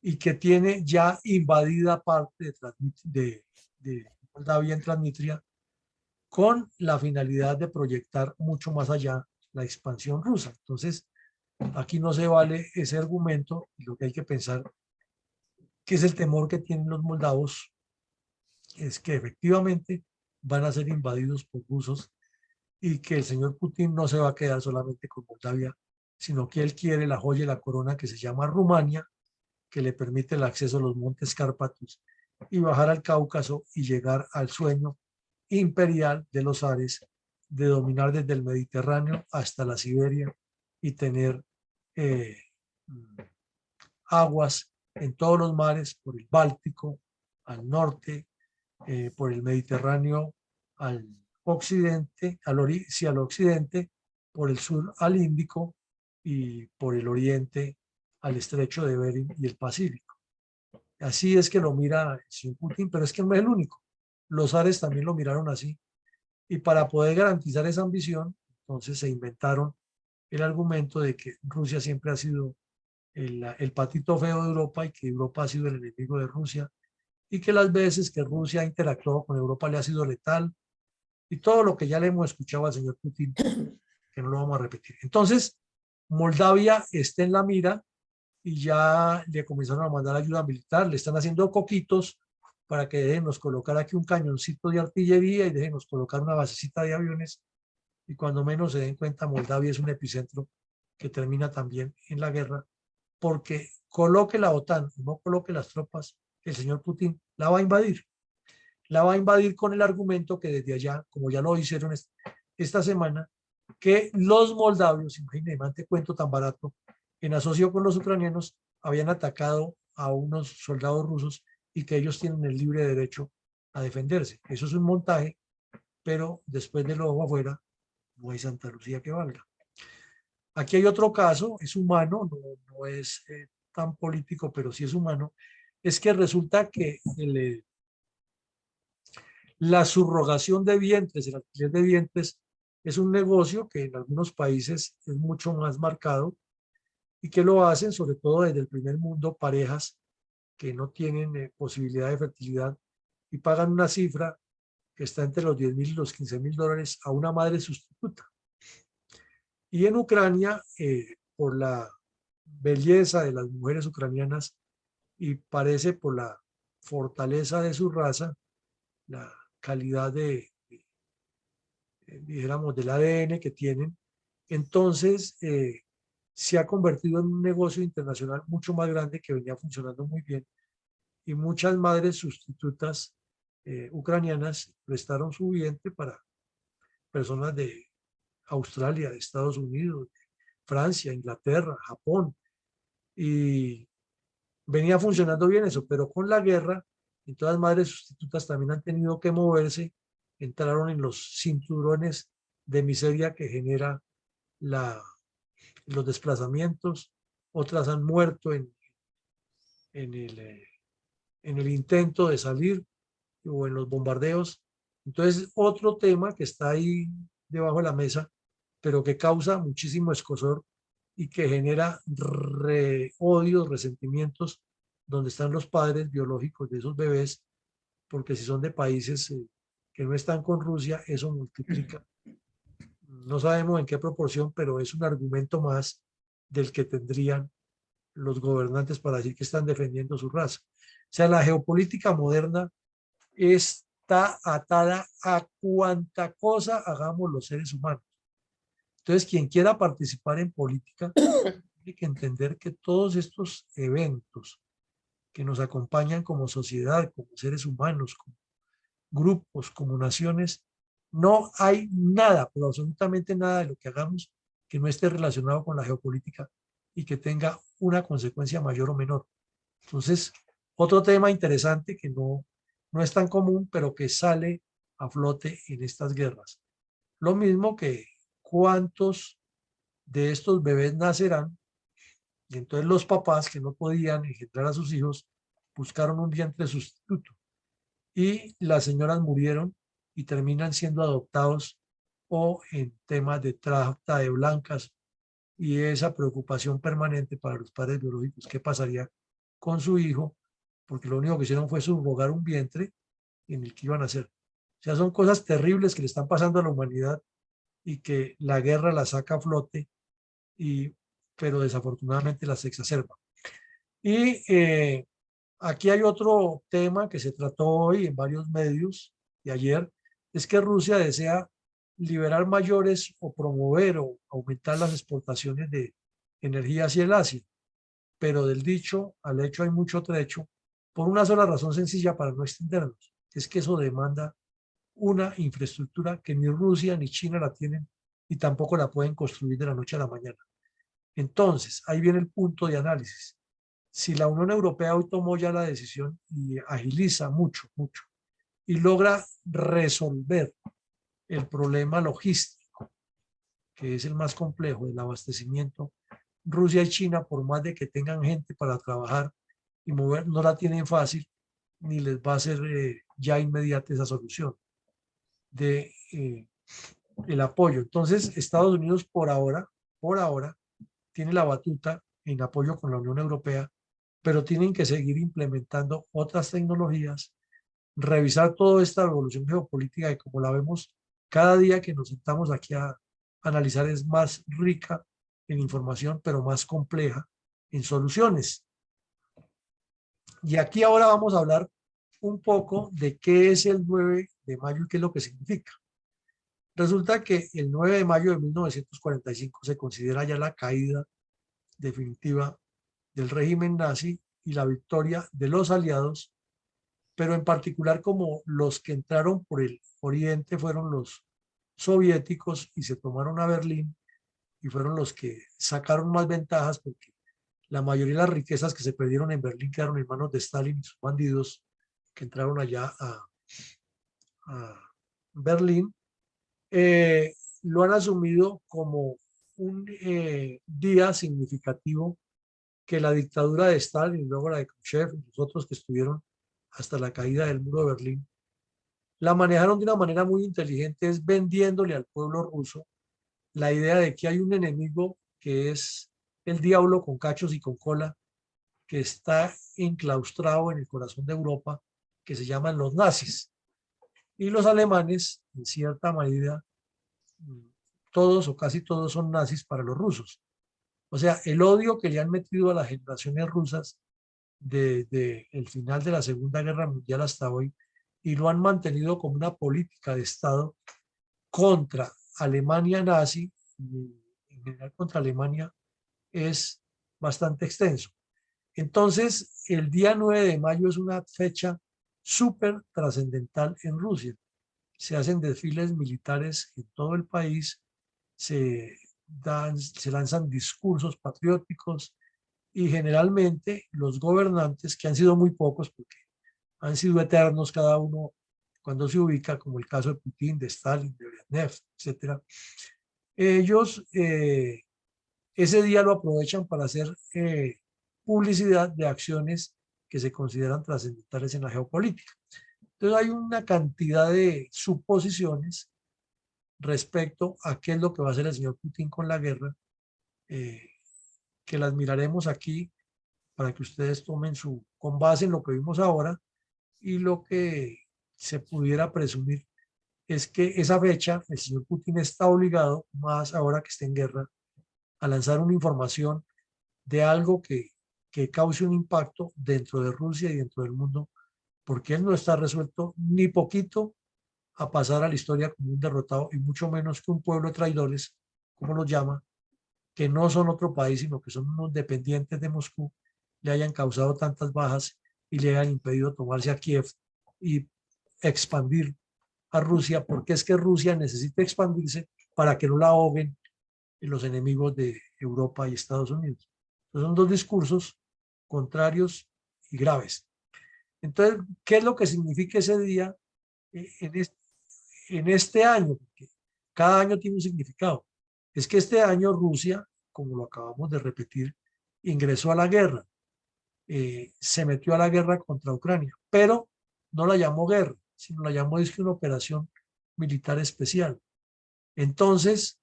y que tiene ya invadida parte de Moldavia en Transnistria con la finalidad de proyectar mucho más allá la expansión rusa. Entonces, aquí no se vale ese argumento y lo que hay que pensar, que es el temor que tienen los moldavos, es que efectivamente van a ser invadidos por rusos y que el señor Putin no se va a quedar solamente con Moldavia, sino que él quiere la joya y la corona que se llama Rumania, que le permite el acceso a los montes Cárpatos y bajar al Cáucaso y llegar al sueño imperial de los zares de dominar desde el Mediterráneo hasta la Siberia y tener eh, aguas en todos los mares, por el Báltico al norte, por el Mediterráneo al occidente, al occidente, por el sur al Índico y por el oriente al estrecho de Bering y el Pacífico. Así es que lo mira Xi Putin, pero es que no es el único. Los zares también lo miraron así. Y para poder garantizar esa ambición, entonces se inventaron el argumento de que Rusia siempre ha sido el patito feo de Europa y que Europa ha sido el enemigo de Rusia y que las veces que Rusia ha interactuado con Europa le ha sido letal y todo lo que ya le hemos escuchado al señor Putin, que no lo vamos a repetir. Entonces, Moldavia está en la mira y ya le comenzaron a mandar ayuda militar, le están haciendo coquitos para que déjenos colocar aquí un cañoncito de artillería y déjenos colocar una basecita de aviones y cuando menos se den cuenta Moldavia es un epicentro que termina también en la guerra porque coloque la OTAN o no coloque las tropas, el señor Putin la va a invadir. La va a invadir con el argumento que desde allá, como ya lo hicieron esta semana, que los moldavios, imagínate cuento tan barato, en asocio con los ucranianos, habían atacado a unos soldados rusos y que ellos tienen el libre derecho a defenderse. Eso es un montaje, pero después del ojo afuera no hay Santa Lucía que valga. Aquí hay otro caso, es humano, no es tan político, pero sí es humano. Es que resulta que la subrogación de vientres, el alquiler de vientres, es un negocio que en algunos países es mucho más marcado y que lo hacen sobre todo desde el primer mundo parejas que no tienen posibilidad de fertilidad y pagan una cifra que está entre los 10.000 y los 15.000 dólares a una madre sustituta. Y en Ucrania, por la belleza de las mujeres ucranianas y parece por la fortaleza de su raza, la calidad dijéramos, del ADN que tienen, entonces se ha convertido en un negocio internacional mucho más grande que venía funcionando muy bien y muchas madres sustitutas ucranianas prestaron su vientre para personas de Australia, de Estados Unidos, de Francia, Inglaterra, Japón, y venía funcionando bien eso, pero con la guerra, entonces las madres sustitutas también han tenido que moverse, entraron en los cinturones de miseria que genera los desplazamientos, otras han muerto en el, eh, en el intento de salir o en los bombardeos. Entonces, otro tema que está ahí debajo de la mesa, pero que causa muchísimo escozor y que genera odios, resentimientos, donde están los padres biológicos de esos bebés, porque si son de países que no están con Rusia, eso multiplica. No sabemos en qué proporción, pero es un argumento más del que tendrían los gobernantes para decir que están defendiendo su raza. O sea, la geopolítica moderna está atada a cuanta cosa hagamos los seres humanos. Entonces, quien quiera participar en política tiene que entender que todos estos eventos que nos acompañan como sociedad, como seres humanos, como grupos, como naciones, no hay nada, pero absolutamente nada de lo que hagamos que no esté relacionado con la geopolítica y que tenga una consecuencia mayor o menor. Entonces, otro tema interesante que no es tan común, pero que sale a flote en estas guerras. Lo mismo que cuántos de estos bebés nacerán, y entonces los papás que no podían engendrar a sus hijos buscaron un vientre sustituto y las señoras murieron y terminan siendo adoptados o en temas de trata de blancas y esa preocupación permanente para los padres biológicos, ¿qué pasaría con su hijo? Porque lo único que hicieron fue subrogar un vientre en el que iban a hacer. O sea, son cosas terribles que le están pasando a la humanidad y que la guerra las saca a flote, pero desafortunadamente las exacerba. Y aquí hay otro tema que se trató hoy en varios medios y ayer, es que Rusia desea liberar mayores o promover o aumentar las exportaciones de energía hacia el Asia, pero del dicho al hecho hay mucho trecho por una sola razón sencilla para no extendernos, es que eso demanda una infraestructura que ni Rusia ni China la tienen y tampoco la pueden construir de la noche a la mañana. Entonces, ahí viene el punto de análisis. Si la Unión Europea hoy tomó ya la decisión y agiliza mucho, mucho, y logra resolver el problema logístico, que es el más complejo del abastecimiento, Rusia y China, por más de que tengan gente para trabajar y mover, no la tienen fácil, ni les va a ser ya inmediata esa solución de el apoyo. Entonces, Estados Unidos por ahora, tiene la batuta en apoyo con la Unión Europea, pero tienen que seguir implementando otras tecnologías, revisar toda esta evolución geopolítica y como la vemos cada día que nos sentamos aquí a analizar es más rica en información, pero más compleja en soluciones. Y aquí ahora vamos a hablar un poco de qué es el 9 de mayo y qué es lo que significa. Resulta que el 9 de mayo de 1945 se considera ya la caída definitiva del régimen nazi y la victoria de los aliados, pero en particular como los que entraron por el oriente fueron los soviéticos y se tomaron a Berlín y fueron los que sacaron más ventajas porque la mayoría de las riquezas que se perdieron en Berlín quedaron en manos de Stalin y sus bandidos que entraron allá a a Berlín, eh, lo han asumido como un día significativo que la dictadura de Stalin y luego la de Khrushchev y los otros que estuvieron hasta la caída del muro de Berlín, la manejaron de una manera muy inteligente, es vendiéndole al pueblo ruso la idea de que hay un enemigo que es el diablo con cachos y con cola, que está enclaustrado en el corazón de Europa, que se llaman los nazis. Y los alemanes, en cierta medida, todos o casi todos son nazis para los rusos. O sea, el odio que le han metido a las generaciones rusas desde el final de la Segunda Guerra Mundial hasta hoy, y lo han mantenido como una política de Estado contra Alemania nazi, y en general contra Alemania, es bastante extenso. Entonces, el día 9 de mayo es una fecha súper trascendental en Rusia. Se hacen desfiles militares en todo el país, se lanzan discursos patrióticos y generalmente los gobernantes, que han sido muy pocos porque han sido eternos cada uno cuando se ubica, como el caso de Putin, de Stalin, de Brezhnev, etcétera, ellos ese día lo aprovechan para hacer publicidad de acciones que se consideran trascendentales en la geopolítica. Entonces hay una cantidad de suposiciones respecto a qué es lo que va a hacer el señor Putin con la guerra, eh, que las miraremos aquí para que ustedes tomen con base en lo que vimos ahora, y lo que se pudiera presumir es que esa fecha el señor Putin está obligado, más ahora que está en guerra, a lanzar una información de algo que cause un impacto dentro de Rusia y dentro del mundo, porque él no está resuelto ni poquito a pasar a la historia como un derrotado, y mucho menos que un pueblo de traidores, como los llama, que no son otro país, sino que son unos dependientes de Moscú, le hayan causado tantas bajas y le hayan impedido tomarse a Kiev y expandir a Rusia, porque es que Rusia necesita expandirse para que no la ahoguen los enemigos de Europa y Estados Unidos. Entonces son dos discursos contrarios y graves. Entonces, ¿qué es lo que significa ese día en este año? Porque cada año tiene un significado. Es que este año Rusia, como lo acabamos de repetir, ingresó a la guerra, se metió a la guerra contra Ucrania, pero no la llamó guerra, sino la llamó una operación militar especial. Entonces,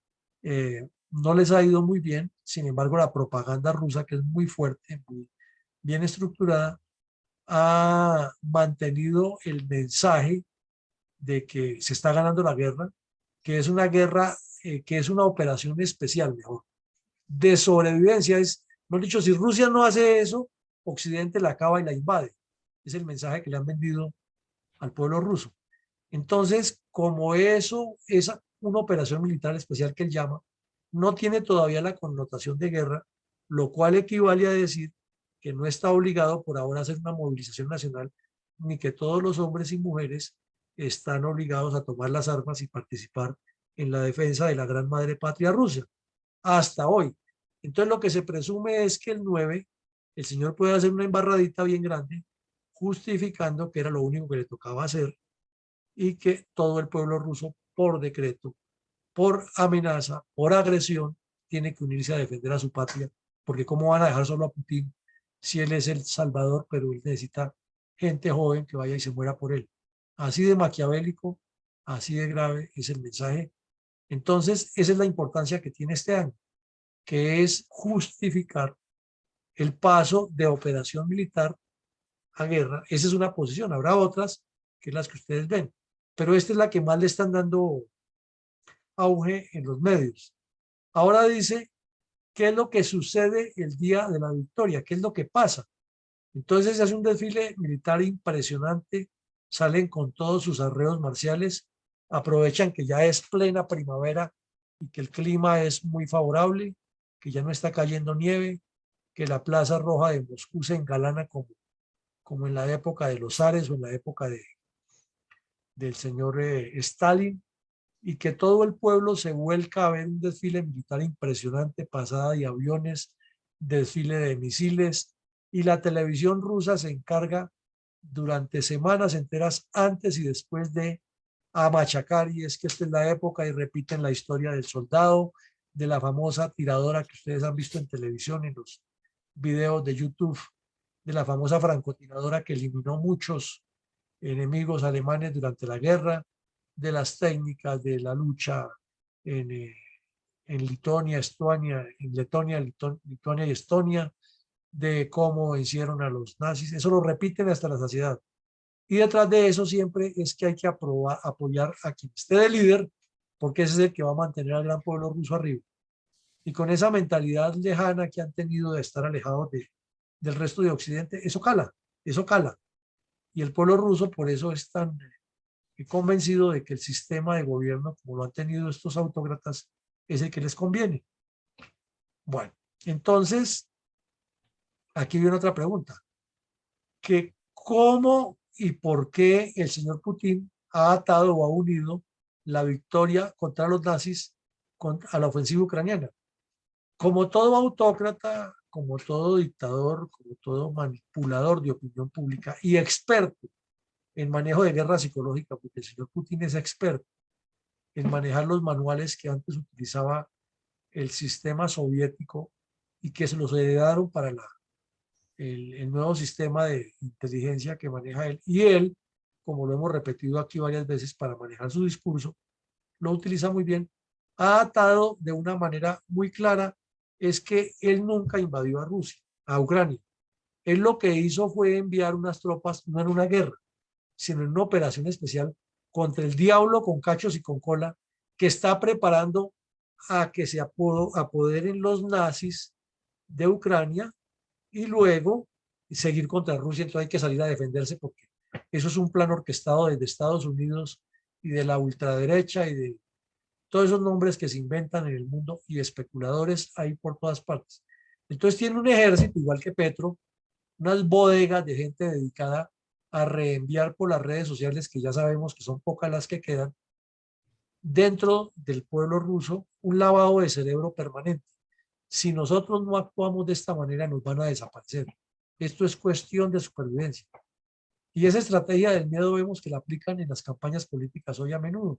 no les ha ido muy bien. Sin embargo, la propaganda rusa, que es muy fuerte, muy bien estructurada, ha mantenido el mensaje de que se está ganando la guerra, que es una guerra, que es una operación especial, mejor, de sobrevivencia. Es, no dicho, si Rusia no hace eso, Occidente la acaba y la invade. Es el mensaje que le han vendido al pueblo ruso. Entonces, como eso es una operación militar especial que él llama, no tiene todavía la connotación de guerra, lo cual equivale a decir que no está obligado por ahora a hacer una movilización nacional, ni que todos los hombres y mujeres están obligados a tomar las armas y participar en la defensa de la gran madre patria Rusia, hasta hoy. Entonces, lo que se presume es que el 9, el señor puede hacer una embarradita bien grande, justificando que era lo único que le tocaba hacer, y que todo el pueblo ruso, por decreto, por amenaza, por agresión, tiene que unirse a defender a su patria, porque ¿cómo van a dejar solo a Putin si él es el salvador, pero él necesita gente joven que vaya y se muera por él? Así de maquiavélico, así de grave es el mensaje. Entonces, esa es la importancia que tiene este año, que es justificar el paso de operación militar a guerra. Esa es una posición. Habrá otras, que es las que ustedes ven, pero esta es la que más le están dando auge en los medios. Ahora dice, ¿qué es lo que sucede el día de la victoria? ¿Qué es lo que pasa? Entonces se hace un desfile militar impresionante, salen con todos sus arreos marciales, aprovechan que ya es plena primavera y que el clima es muy favorable, que ya no está cayendo nieve, que la Plaza Roja de Moscú se engalana como en la época de los zares o en la época del señor Stalin, y que todo el pueblo se vuelca a ver un desfile militar impresionante, pasada de aviones, desfile de misiles, y la televisión rusa se encarga durante semanas enteras antes y después de a machacar, y es que esta es la época, y repiten la historia del soldado, de la famosa tiradora que ustedes han visto en televisión, en los videos de YouTube, de la famosa francotiradora que eliminó muchos enemigos alemanes durante la guerra, de las técnicas de la lucha en, en Lituania, Estonia, en Letonia, Lituania y Estonia, de cómo vencieron a los nazis. Eso lo repiten hasta la saciedad. Y detrás de eso siempre es que hay que apoyar a quien esté de líder, porque ese es el que va a mantener al gran pueblo ruso arriba. Y con esa mentalidad lejana que han tenido de estar alejados del resto de Occidente, eso cala, eso cala. Y el pueblo ruso por eso es tan convencido de que el sistema de gobierno, como lo han tenido estos autócratas, es el que les conviene. Bueno, entonces, aquí viene otra pregunta, que cómo y por qué el señor Putin ha atado o ha unido la victoria contra los nazis a la ofensiva ucraniana. Como todo autócrata, como todo dictador, como todo manipulador de opinión pública y experto en manejo de guerra psicológica, porque el señor Putin es experto en manejar los manuales que antes utilizaba el sistema soviético y que se los heredaron para el nuevo sistema de inteligencia que maneja él. Y él, como lo hemos repetido aquí varias veces para manejar su discurso, lo utiliza muy bien. Ha atado de una manera muy clara es que él nunca invadió a Rusia, a Ucrania. Él lo que hizo fue enviar unas tropas, no en una guerra, sino en una operación especial contra el diablo con cachos y con cola, que está preparando a que se apoderen los nazis de Ucrania y luego seguir contra Rusia. Entonces hay que salir a defenderse porque eso es un plan orquestado desde Estados Unidos y de la ultraderecha y de todos esos nombres que se inventan en el mundo y especuladores hay por todas partes. Entonces tiene un ejército, igual que Petro, unas bodegas de gente dedicada a reenviar por las redes sociales, que ya sabemos que son pocas las que quedan, dentro del pueblo ruso, un lavado de cerebro permanente. Si nosotros no actuamos de esta manera, nos van a desaparecer. Esto es cuestión de supervivencia. Y esa estrategia del miedo vemos que la aplican en las campañas políticas hoy a menudo.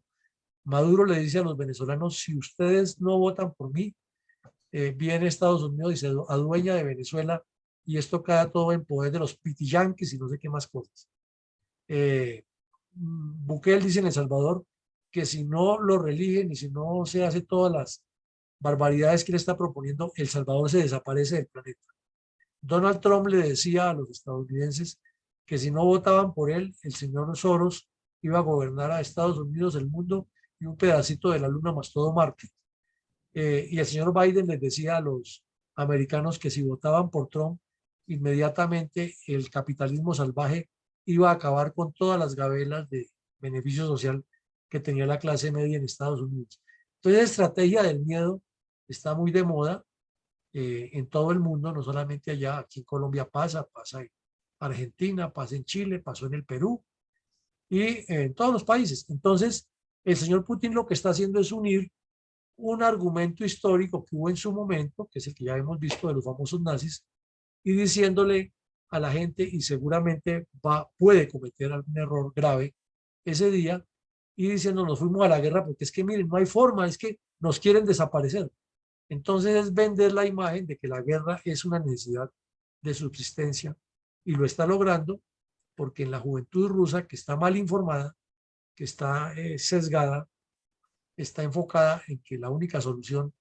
Maduro le dice a los venezolanos, si ustedes no votan por mí, viene Estados Unidos y se adueña de Venezuela y esto queda todo en poder de los pitiyanquis y no sé qué más cosas. Bukele dice en El Salvador que si no lo reeligen y si no se hace todas las barbaridades que él está proponiendo, El Salvador se desaparece del planeta. Donald Trump le decía a los estadounidenses que si no votaban por él, el señor Soros iba a gobernar a Estados Unidos, el mundo y un pedacito de la luna más todo Marte. Y el señor Biden les decía a los americanos que si votaban por Trump, inmediatamente el capitalismo salvaje iba a acabar con todas las gabelas de beneficio social que tenía la clase media en Estados Unidos. Entonces, la estrategia del miedo está muy de moda en todo el mundo, no solamente allá, aquí en Colombia pasa en Argentina, pasa en Chile, pasó en el Perú y en todos los países. Entonces, el señor Putin lo que está haciendo es unir un argumento histórico que hubo en su momento, que es el que ya hemos visto de los famosos nazis, y diciéndole a la gente, y seguramente puede cometer algún error grave ese día, y diciendo nos fuimos a la guerra porque es que miren, no hay forma, es que nos quieren desaparecer. Entonces es vender la imagen de que la guerra es una necesidad de subsistencia y lo está logrando porque en la juventud rusa que está mal informada, que está sesgada, está enfocada en que la única solución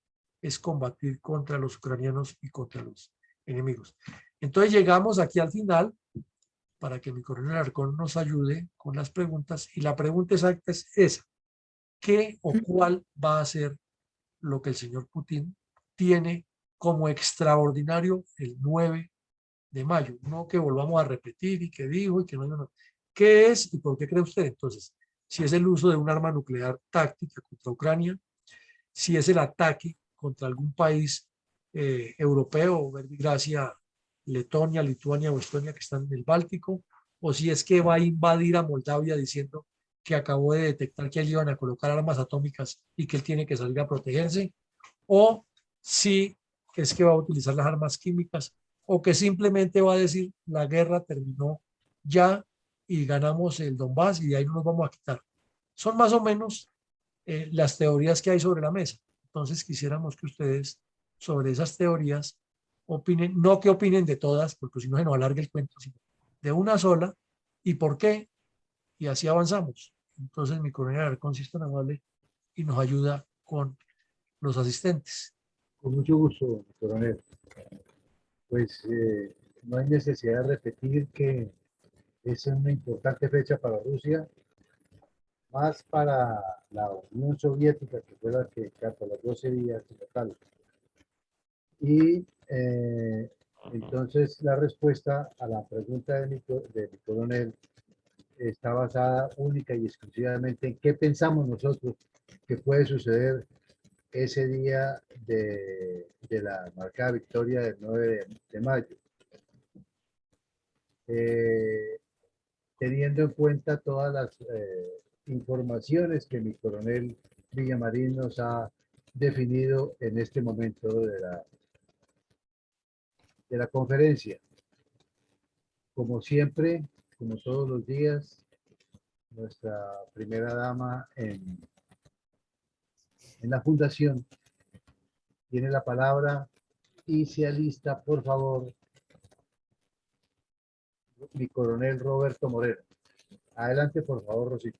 es combatir contra los ucranianos y contra los enemigos. Entonces llegamos aquí al final para que mi coronel Arcón nos ayude con las preguntas y la pregunta exacta es esa. ¿Qué o cuál va a ser lo que el señor Putin tiene como extraordinario el 9 de mayo? No que volvamos a repetir y que dijo y que no, no. ¿Qué es y por qué cree usted entonces? Si es el uso de un arma nuclear táctica contra Ucrania, si es el ataque contra algún país europeo, Gracia, Letonia, Lituania o Estonia que están en el Báltico, o si es que va a invadir a Moldavia diciendo que acabó de detectar que allí iban a colocar armas atómicas y que él tiene que salir a protegerse, o si es que va a utilizar las armas químicas, o que simplemente va a decir la guerra terminó ya y ganamos el Donbass y de ahí no nos vamos a quitar. Son más o menos las teorías que hay sobre la mesa. Entonces quisiéramos que ustedes sobre esas teorías opinen, no que opinen de todas, porque si no se nos alarga el cuento, sino de una sola y por qué, y así avanzamos. Entonces mi coronel Alarcón, si es tan amable y nos ayuda con los asistentes. Con mucho gusto, coronel. Pues no hay necesidad de repetir que es una importante fecha para Rusia, más para la Unión Soviética, que fue la que catalogó ese día como tal. Y entonces la respuesta a la pregunta de mi coronel está basada única y exclusivamente en qué pensamos nosotros que puede suceder ese día de la marcada victoria del 9 de mayo. Teniendo en cuenta todas las informaciones que mi coronel Villamarín nos ha definido en este momento de la conferencia. Como siempre, como todos los días, nuestra primera dama en la fundación tiene la palabra y se alista, por favor, mi coronel Roberto Moreno. Adelante, por favor, Rosita.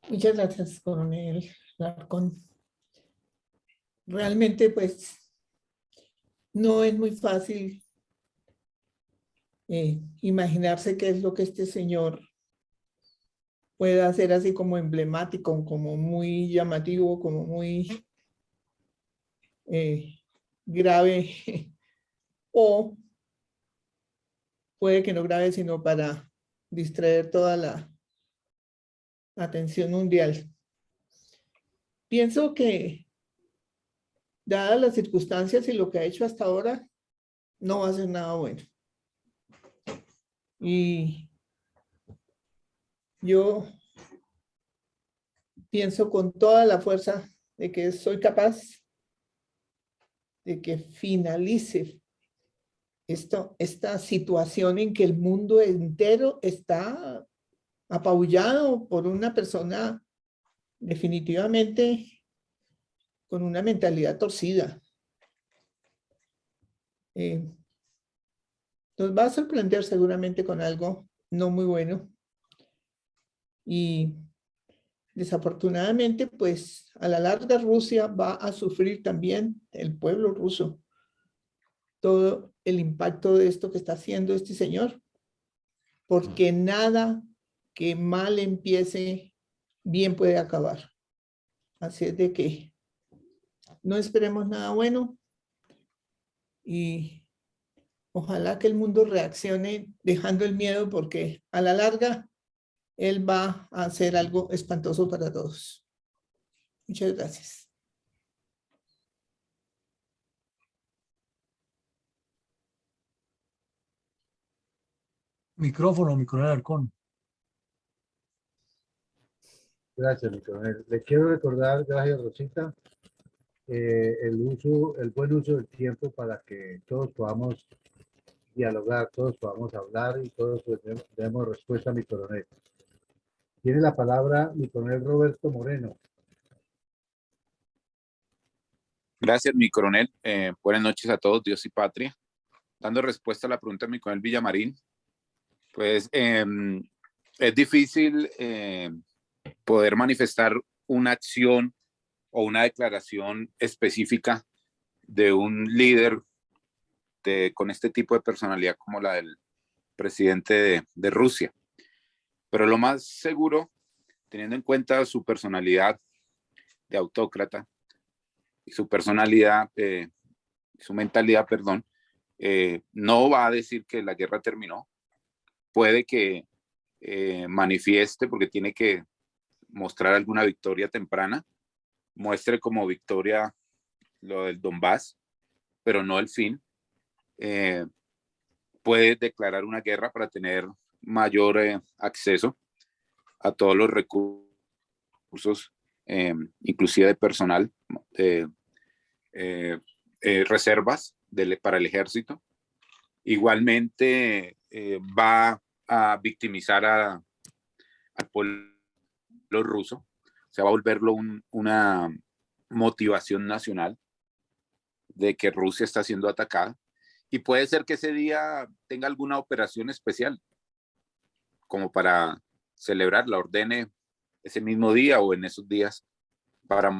Muchas gracias, coronel Larcón. Realmente, pues, no es muy fácil imaginarse qué es lo que este señor puede hacer así como emblemático, como muy llamativo, como muy grave, o puede que no grave, sino para distraer toda la atención mundial. Pienso que, dadas las circunstancias y lo que ha hecho hasta ahora, no va a ser nada bueno. Y yo pienso con toda la fuerza de que soy capaz de que finalice esta situación en que el mundo entero está apabullado por una persona definitivamente con una mentalidad torcida. Nos va a sorprender seguramente con algo no muy bueno. Y desafortunadamente, pues a la larga Rusia va a sufrir también, el pueblo ruso, todo el impacto de esto que está haciendo este señor, porque nada que mal empiece, bien puede acabar. Así es de que no esperemos nada bueno y ojalá que el mundo reaccione dejando el miedo, porque a la larga él va a hacer algo espantoso para todos. Muchas gracias. Micrófono, mi coronel Alarcón. Gracias, mi coronel. Le quiero recordar, gracias, Rosita, el buen uso del tiempo para que todos podamos dialogar, todos podamos hablar y todos demos respuesta a mi coronel. Tiene la palabra mi coronel Roberto Moreno. Gracias, mi coronel. Buenas noches a todos, Dios y patria. Dando respuesta a la pregunta de mi coronel Villamarín, pues es difícil poder manifestar una acción o una declaración específica de un líder con este tipo de personalidad como la del presidente de Rusia. Pero lo más seguro, teniendo en cuenta su personalidad de autócrata y su personalidad, su mentalidad, perdón, no va a decir que la guerra terminó. Puede que manifieste, porque tiene que mostrar alguna victoria temprana, muestre como victoria lo del Donbass, pero no el fin. Puede declarar una guerra para tener mayor acceso a todos los recursos, inclusive de personal, reservas para el ejército. Igualmente va a victimizar al pueblo ruso, se va a volverlo una motivación nacional de que Rusia está siendo atacada, y puede ser que ese día tenga alguna operación especial como para celebrar, la ordene ese mismo día o en esos días para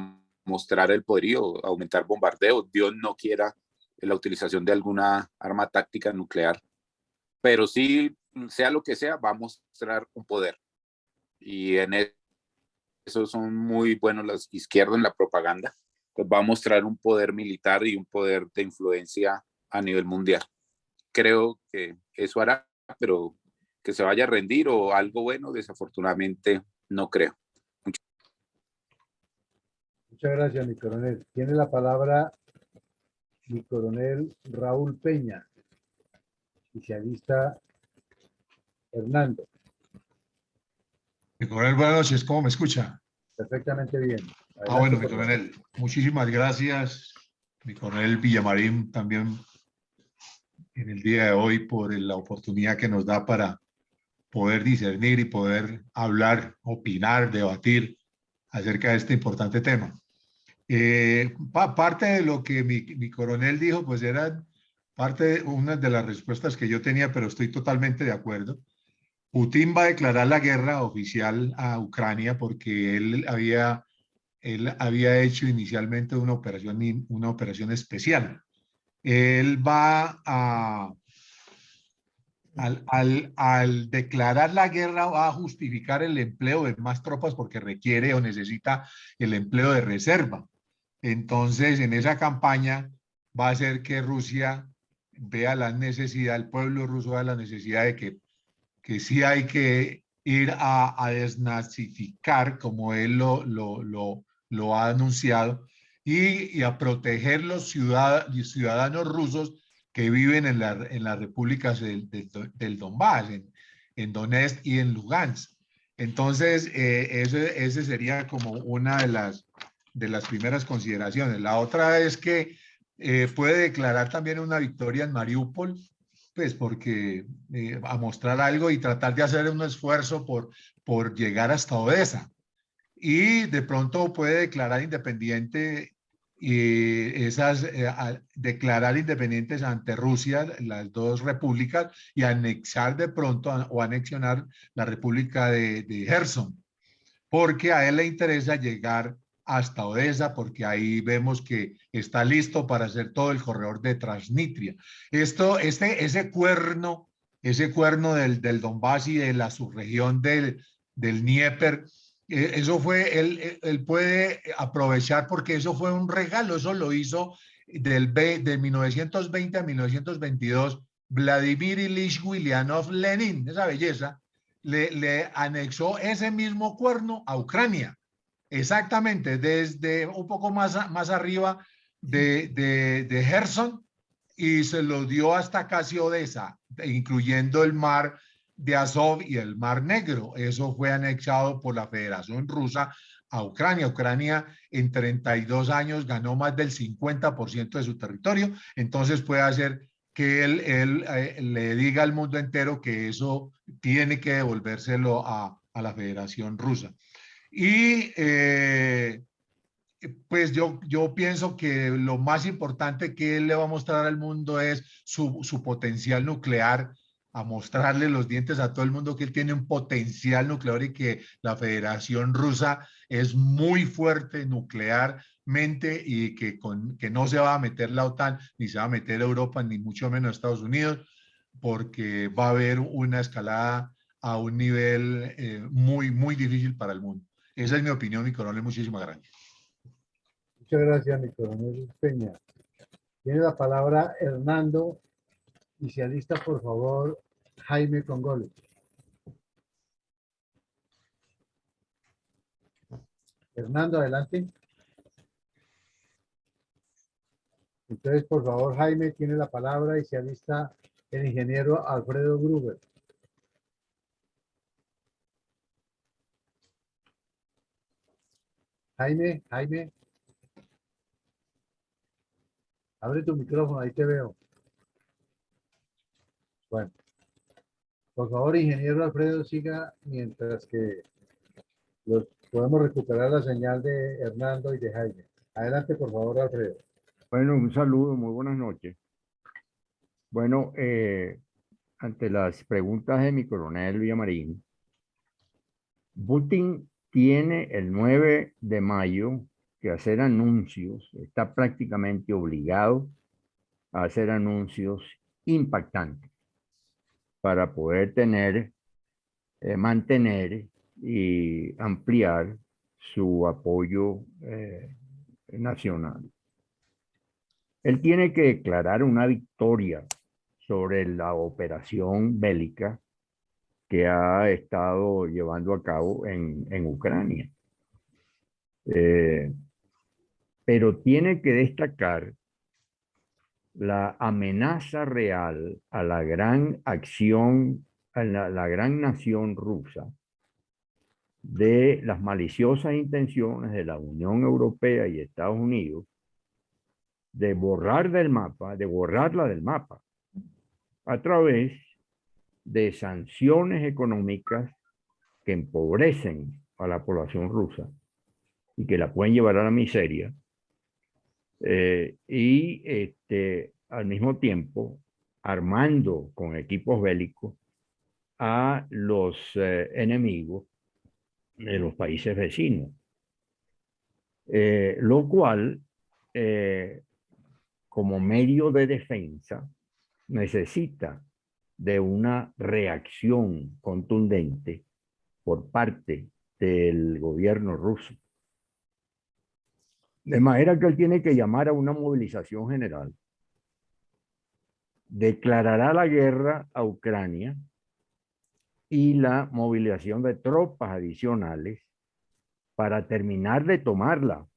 mostrar el poderío, aumentar bombardeos. Dios no quiera la utilización de alguna arma táctica nuclear, pero sí, sea lo que sea, va a mostrar un poder. Y en eso son muy buenos las izquierdas en la propaganda. Pues va a mostrar un poder militar y un poder de influencia a nivel mundial. Creo que eso hará, pero que se vaya a rendir o algo bueno, desafortunadamente no creo. Muchas gracias, mi coronel. Tiene la palabra mi coronel Raúl Peña, oficialista Hernando. Mi coronel, buenas noches, ¿cómo me escucha? Perfectamente bien. Bueno, mi por favor. coronel, muchísimas gracias, mi coronel Villamarín, también en el día de hoy por la oportunidad que nos da para poder discernir y poder hablar, opinar, debatir acerca de este importante tema. Parte de lo que mi coronel dijo, pues era una de las respuestas que yo tenía, pero estoy totalmente de acuerdo. Putin va a declarar la guerra oficial a Ucrania porque él había hecho inicialmente una operación especial. Él va al declarar la guerra, va a justificar el empleo de más tropas porque requiere o necesita el empleo de reserva. Entonces, en esa campaña va a hacer que Rusia vea la necesidad, el pueblo ruso vea la necesidad de que sí hay que ir a desnazificar, como él lo ha anunciado, y a proteger los ciudadanos rusos que viven en las repúblicas del Donbass, en Donetsk y en Lugansk. Entonces, ese sería como una de las primeras consideraciones. La otra es que puede declarar también una victoria en Mariupol, pues porque a mostrar algo y tratar de hacer un esfuerzo por llegar hasta Odessa. Y de pronto puede declarar independiente declarar independientes ante Rusia las dos repúblicas y anexar de pronto o anexionar la república de Gerson, porque a él le interesa llegar hasta Odessa, porque ahí vemos que está listo para hacer todo el corredor de Transnistria. Ese cuerno del Donbass y de la subregión del Dnieper, eso fue, él puede aprovechar porque eso fue un regalo, eso lo hizo de 1920 a 1922 Vladimir Ilich Ulyanov Lenin, esa belleza, le anexó ese mismo cuerno a Ucrania, exactamente, desde un poco más arriba de Gerson, y se lo dio hasta casi Odessa, incluyendo el mar de Azov y el mar Negro. Eso fue anexado por la Federación Rusa a Ucrania. Ucrania en 32 años ganó más del 50% de su territorio, entonces puede hacer que él le diga al mundo entero que eso tiene que devolvérselo a la Federación Rusa. Y pues yo pienso que lo más importante que él le va a mostrar al mundo es su potencial nuclear, a mostrarle los dientes a todo el mundo que él tiene un potencial nuclear y que la Federación Rusa es muy fuerte nuclearmente y que no se va a meter la OTAN, ni se va a meter Europa, ni mucho menos Estados Unidos, porque va a haber una escalada a un nivel muy, muy difícil para el mundo. Esa es mi opinión, mi coronel. Muchísimas gracias. Muchas gracias, mi coronel Peña. Tiene la palabra Hernando, inicialista, por favor, Jaime Congole. Hernando, adelante. Entonces, por favor, Jaime, tiene la palabra y se alista el ingeniero Alfredo Gruber. Jaime, abre tu micrófono, ahí te veo. Bueno, Por favor, ingeniero Alfredo, siga mientras que podemos recuperar la señal de Hernando y de Jaime. Adelante, por favor, Alfredo. Bueno, un saludo, muy buenas noches. Bueno, ante las preguntas de mi coronel Villamarín, Putin tiene el 9 de mayo que hacer anuncios, está prácticamente obligado a hacer anuncios impactantes para poder mantener y ampliar su apoyo nacional. Él tiene que declarar una victoria sobre la operación bélica que ha estado llevando a cabo en Ucrania. Pero tiene que destacar la amenaza real a la gran acción, a la gran nación rusa, de las maliciosas intenciones de la Unión Europea y Estados Unidos de borrarla del mapa a través de sanciones económicas que empobrecen a la población rusa y que la pueden llevar a la miseria, al mismo tiempo armando con equipos bélicos a los enemigos de los países vecinos, lo cual como medio de defensa necesita de una reacción contundente por parte del gobierno ruso. De manera que él tiene que llamar a una movilización general, declarará la guerra a Ucrania y la movilización de tropas adicionales para terminar de tomarla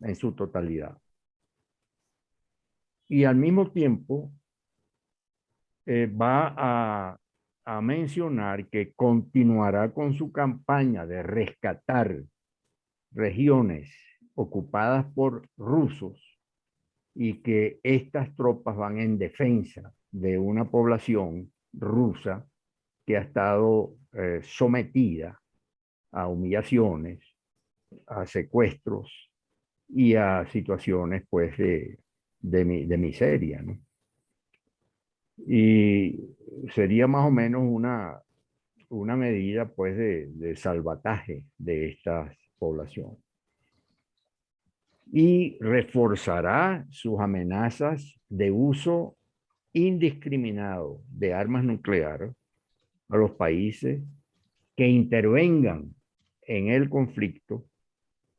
en su totalidad. Y al mismo tiempo va a mencionar que continuará con su campaña de rescatar regiones ocupadas por rusos y que estas tropas van en defensa de una población rusa que ha estado sometida a humillaciones, a secuestros y a situaciones pues de miseria, ¿no? Y sería más o menos una medida pues de salvataje de estas poblaciones. Y reforzará sus amenazas de uso indiscriminado de armas nucleares a los países que intervengan en el conflicto,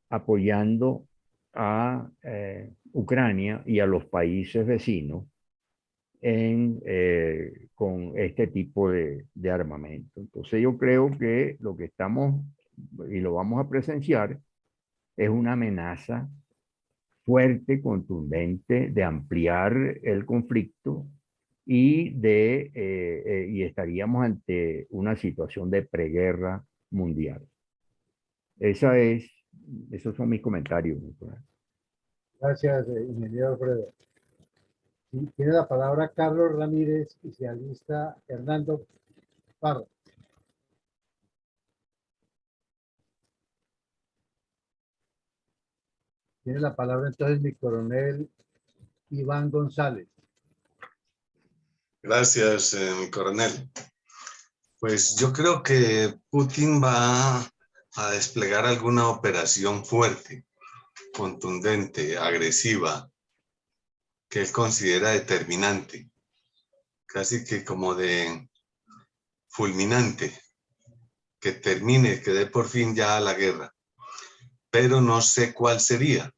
apoyando a Ucrania y a los países vecinos con este tipo de armamento. Entonces yo creo que lo que estamos, y lo vamos a presenciar, es una amenaza fuerte, contundente, de ampliar el conflicto y estaríamos ante una situación de preguerra mundial. Esos son mis comentarios. Gracias, ingeniero Alfredo. Sí, tiene la palabra Carlos Ramírez y se alista Hernando Parra. Tiene la palabra entonces mi coronel Iván González. Gracias, mi coronel. Pues yo creo que Putin va a desplegar alguna operación fuerte, contundente, agresiva, que él considera determinante, casi que como de fulminante, que termine, que dé por fin ya la guerra. Pero no sé cuál sería.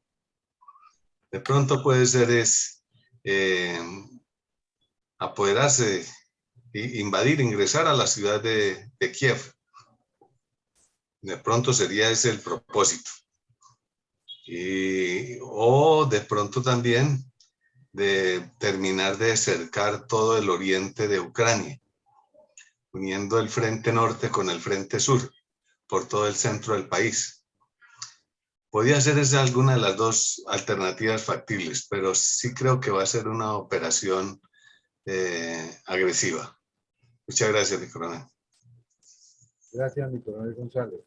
De pronto puede ser apoderarse, invadir, ingresar a la ciudad de Kiev. De pronto sería ese el propósito. O de pronto también de terminar de cercar todo el oriente de Ucrania, uniendo el frente norte con el frente sur, por todo el centro del país. Podría ser esa alguna de las dos alternativas factibles, pero sí creo que va a ser una operación agresiva. Muchas gracias, mi coronel. Gracias, mi coronel González.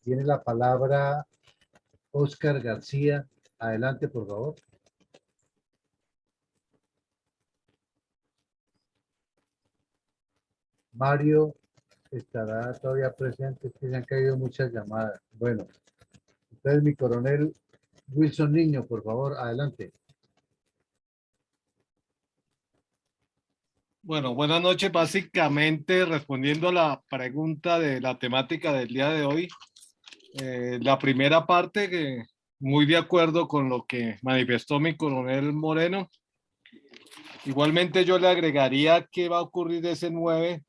Tiene la palabra Óscar García. Adelante, por favor. Mario estará todavía presente, es que se han caído muchas llamadas. Bueno, entonces mi coronel Wilson Niño, por favor, adelante. Bueno, buenas noches. Básicamente, respondiendo a la pregunta de la temática del día de hoy, la primera parte, que muy de acuerdo con lo que manifestó mi coronel Moreno. Igualmente yo le agregaría que va a ocurrir ese 9.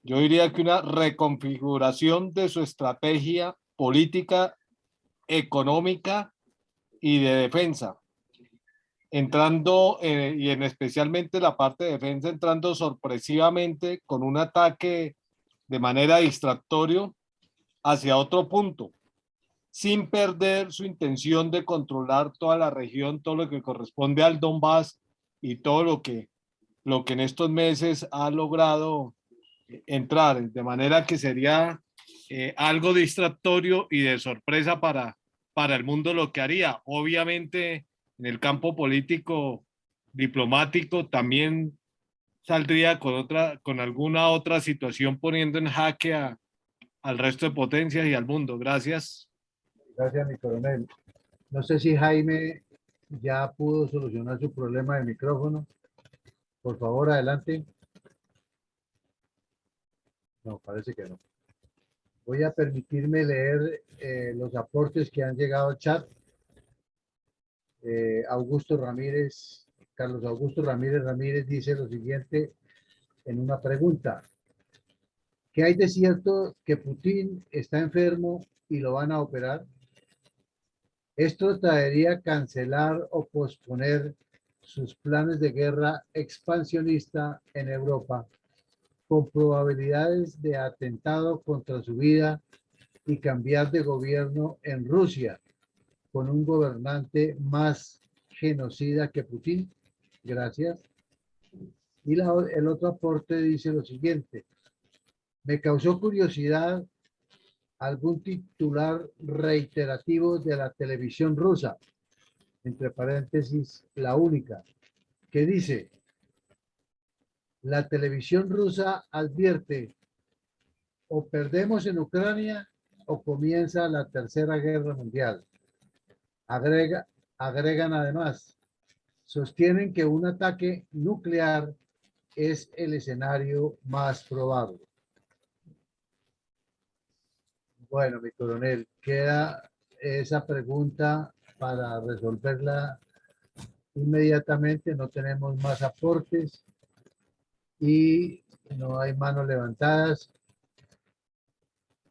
Yo diría que una reconfiguración de su estrategia política, económica y de defensa. Entrando, y en especialmente la parte de defensa, entrando sorpresivamente con un ataque de manera distractorio hacia otro punto, sin perder su intención de controlar toda la región, todo lo que corresponde al Donbass y todo lo que en estos meses ha logrado entrar, de manera que sería algo distractorio y de sorpresa para el mundo lo que haría. Obviamente, en el campo político, diplomático, también saldría con alguna otra situación poniendo en jaque al resto de potencias y al mundo. Gracias. Gracias, mi coronel. No sé si Jaime ya pudo solucionar su problema de micrófono. Por favor, adelante. No, parece que no. Voy a permitirme leer los aportes que han llegado al chat. Augusto Ramírez, Carlos Augusto Ramírez dice lo siguiente en una pregunta. ¿Qué hay de cierto que Putin está enfermo y lo van a operar? Esto traería cancelar o posponer sus planes de guerra expansionista en Europa, con probabilidades de atentado contra su vida y cambiar de gobierno en Rusia, con un gobernante más genocida que Putin. Gracias. Y el otro aporte dice lo siguiente. Me causó curiosidad algún titular reiterativo de la televisión rusa, entre paréntesis, la única, que dice, la televisión rusa advierte, o perdemos en Ucrania o comienza la Tercera Guerra Mundial. Agregan además, sostienen que un ataque nuclear es el escenario más probable. Bueno, mi coronel, queda esa pregunta para resolverla inmediatamente. No tenemos más aportes y no hay manos levantadas.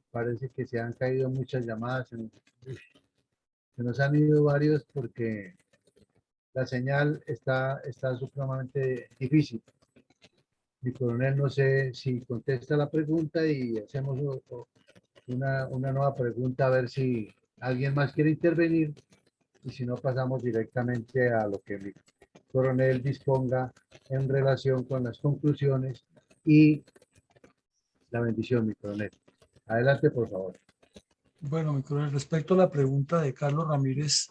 Parece que se han caído muchas llamadas. Se nos han ido varios porque la señal está supremamente difícil. Mi coronel, no sé si contesta la pregunta y hacemos una nueva pregunta a ver si alguien más quiere intervenir y si no pasamos directamente a lo que mi coronel disponga en relación con las conclusiones y la bendición, mi coronel. Adelante, por favor. Bueno, mi coronel, respecto a la pregunta de Carlos Ramírez,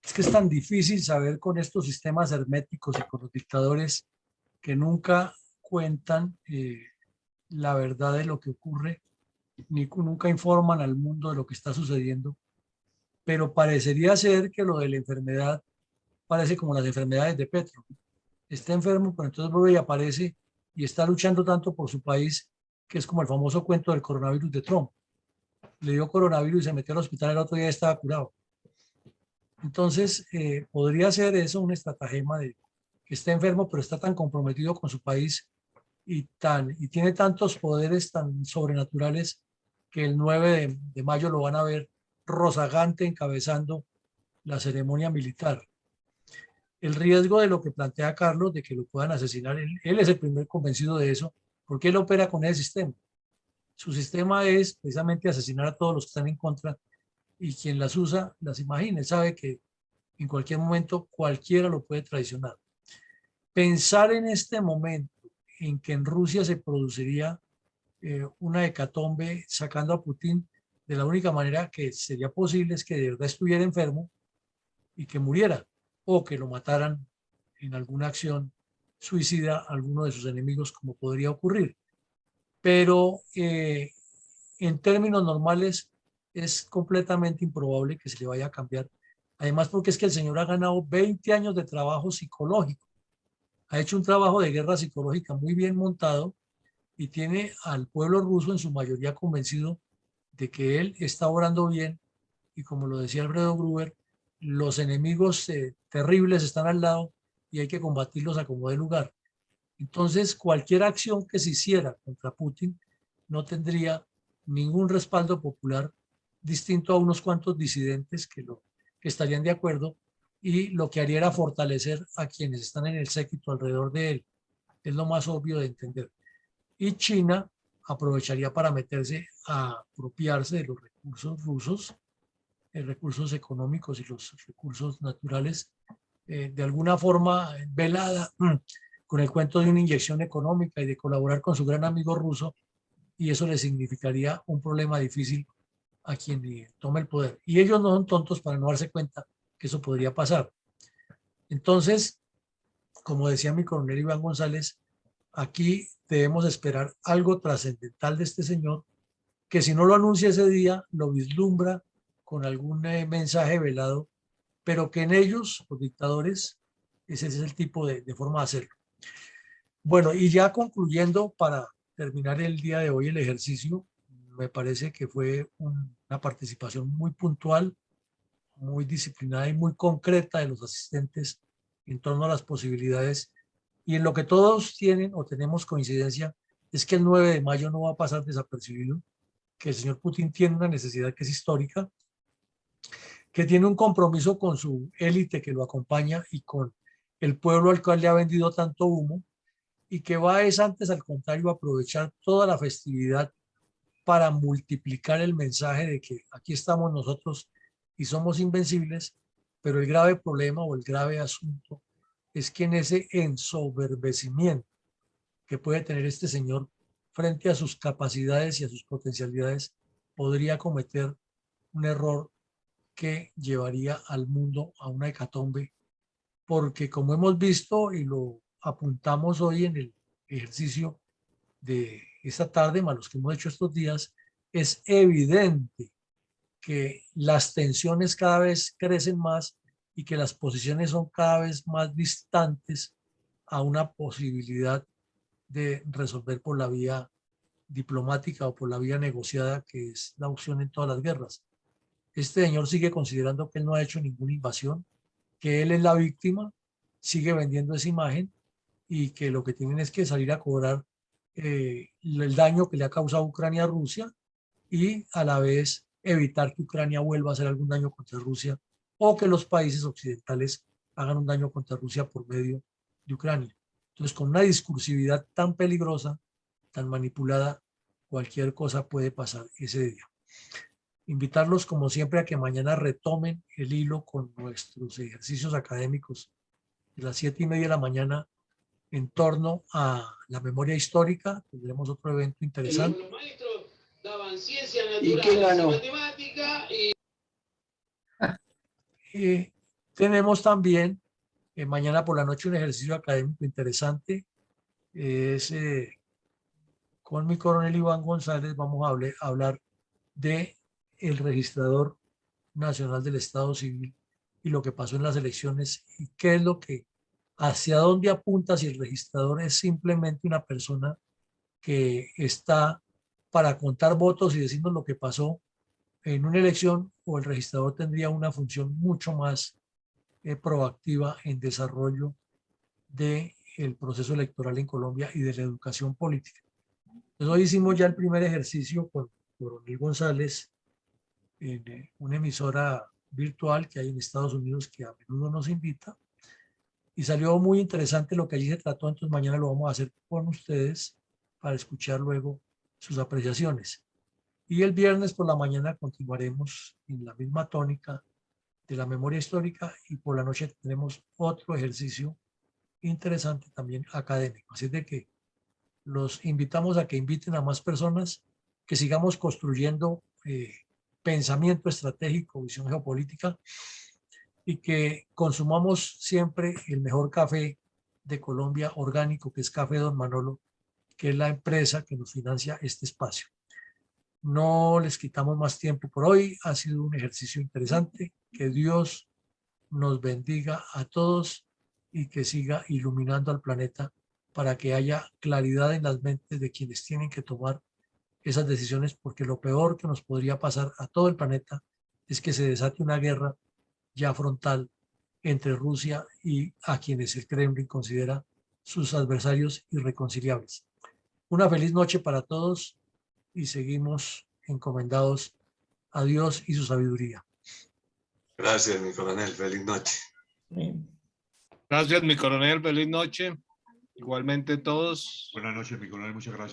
es que es tan difícil saber con estos sistemas herméticos y con los dictadores que nunca cuentan la verdad de lo que ocurre, ni nunca informan al mundo de lo que está sucediendo, pero parecería ser que lo de la enfermedad parece como las enfermedades de Petro. Está enfermo, pero entonces vuelve y aparece y está luchando tanto por su país que es como el famoso cuento del coronavirus de Trump. Le dio coronavirus y se metió al hospital, el otro día estaba curado. Entonces, podría ser eso un estratagema de que está enfermo, pero está tan comprometido con su país y tiene tantos poderes tan sobrenaturales que el 9 de mayo lo van a ver rozagante encabezando la ceremonia militar. El riesgo de lo que plantea Carlos, de que lo puedan asesinar, él es el primer convencido de eso, porque él opera con ese sistema. Su sistema es precisamente asesinar a todos los que están en contra y quien las usa, las imagina, él sabe que en cualquier momento cualquiera lo puede traicionar. Pensar en este momento en que en Rusia se produciría una hecatombe sacando a Putin de la única manera que sería posible es que de verdad estuviera enfermo y que muriera o que lo mataran en alguna acción suicida a alguno de sus enemigos, como podría ocurrir. Pero en términos normales es completamente improbable que se le vaya a cambiar. Además, porque es que el señor ha ganado 20 años de trabajo psicológico. Ha hecho un trabajo de guerra psicológica muy bien montado y tiene al pueblo ruso en su mayoría convencido de que él está obrando bien y, como lo decía Alfredo Gruber, los enemigos terribles están al lado y hay que combatirlos a como dé lugar. Entonces, cualquier acción que se hiciera contra Putin no tendría ningún respaldo popular distinto a unos cuantos disidentes que estarían de acuerdo, y lo que haría era fortalecer a quienes están en el séquito alrededor de él. Es lo más obvio de entender. Y China aprovecharía para meterse a apropiarse de los recursos rusos, recursos económicos y los recursos naturales, de alguna forma velada, con el cuento de una inyección económica y de colaborar con su gran amigo ruso, y eso le significaría un problema difícil a quien tome el poder. Y ellos no son tontos para no darse cuenta que eso podría pasar. Entonces, como decía mi coronel Iván González, aquí debemos esperar algo trascendental de este señor, que si no lo anuncia ese día, lo vislumbra con algún mensaje velado, pero que en ellos, los dictadores, ese es el tipo de forma de hacerlo. Bueno, y ya concluyendo, para terminar el día de hoy el ejercicio, me parece que fue una participación muy puntual, muy disciplinada y muy concreta de los asistentes en torno a las posibilidades, y en lo que todos tienen o tenemos coincidencia es que el 9 de mayo no va a pasar desapercibido, que el señor Putin tiene una necesidad que es histórica, que tiene un compromiso con su élite que lo acompaña y con el pueblo al cual le ha vendido tanto humo, y que va es antes, al contrario, a aprovechar toda la festividad para multiplicar el mensaje de que aquí estamos nosotros y somos invencibles. Pero el grave problema o el grave asunto es que en ese ensoberbecimiento que puede tener este señor frente a sus capacidades y a sus potencialidades, podría cometer un error que llevaría al mundo a una hecatombe, porque como hemos visto y lo apuntamos hoy en el ejercicio de esta tarde, más los que hemos hecho estos días, es evidente que las tensiones cada vez crecen más y que las posiciones son cada vez más distantes a una posibilidad de resolver por la vía diplomática o por la vía negociada, que es la opción en todas las guerras. Este señor sigue considerando que él no ha hecho ninguna invasión, que él es la víctima, sigue vendiendo esa imagen, y que lo que tienen es que salir a cobrar el daño que le ha causado Ucrania a Rusia, y a la vez evitar que Ucrania vuelva a hacer algún daño contra Rusia, o que los países occidentales hagan un daño contra Rusia por medio de Ucrania. Entonces, con una discursividad tan peligrosa, tan manipulada, cualquier cosa puede pasar ese día. Invitarlos, como siempre, a que mañana retomen el hilo con nuestros ejercicios académicos de las 7:30 de la mañana en torno a la memoria histórica. Tendremos otro evento interesante. Los maestros daban ciencias ¿Y quién naturales y ganó? matemática Tenemos también mañana por la noche un ejercicio académico interesante. Es con mi coronel Iván González. Vamos a hablar de el registrador nacional del Estado Civil y lo que pasó en las elecciones, y qué es lo que, hacia dónde apunta, si el registrador es simplemente una persona que está para contar votos y decirnos lo que pasó en una elección, o el registrador tendría una función mucho más proactiva en desarrollo del proceso electoral en Colombia y de la educación política. Entonces, hoy hicimos ya el primer ejercicio con Coronel González en una emisora virtual que hay en Estados Unidos, que a menudo nos invita, y salió muy interesante lo que allí se trató. Entonces mañana lo vamos a hacer con ustedes para escuchar luego sus apreciaciones. Y el viernes por la mañana continuaremos en la misma tónica de la memoria histórica, y por la noche tenemos otro ejercicio interesante también académico. Así de que Los invitamos a que inviten a más personas, que sigamos construyendo pensamiento estratégico, visión geopolítica, y que consumamos siempre el mejor café de Colombia orgánico, que es Café Don Manolo, que es la empresa que nos financia este espacio. No les quitamos más tiempo por hoy. Ha sido un ejercicio interesante. Que Dios nos bendiga a todos y que siga iluminando al planeta para que haya claridad en las mentes de quienes tienen que tomar esas decisiones, porque lo peor que nos podría pasar a todo el planeta es que se desate una guerra ya frontal entre Rusia y a quienes el Kremlin considera sus adversarios irreconciliables. Una feliz noche para todos y seguimos encomendados a Dios y su sabiduría. Gracias, mi coronel. Feliz noche. Gracias, mi coronel. Feliz noche. Igualmente todos. Buenas noches, mi coronel. Muchas gracias.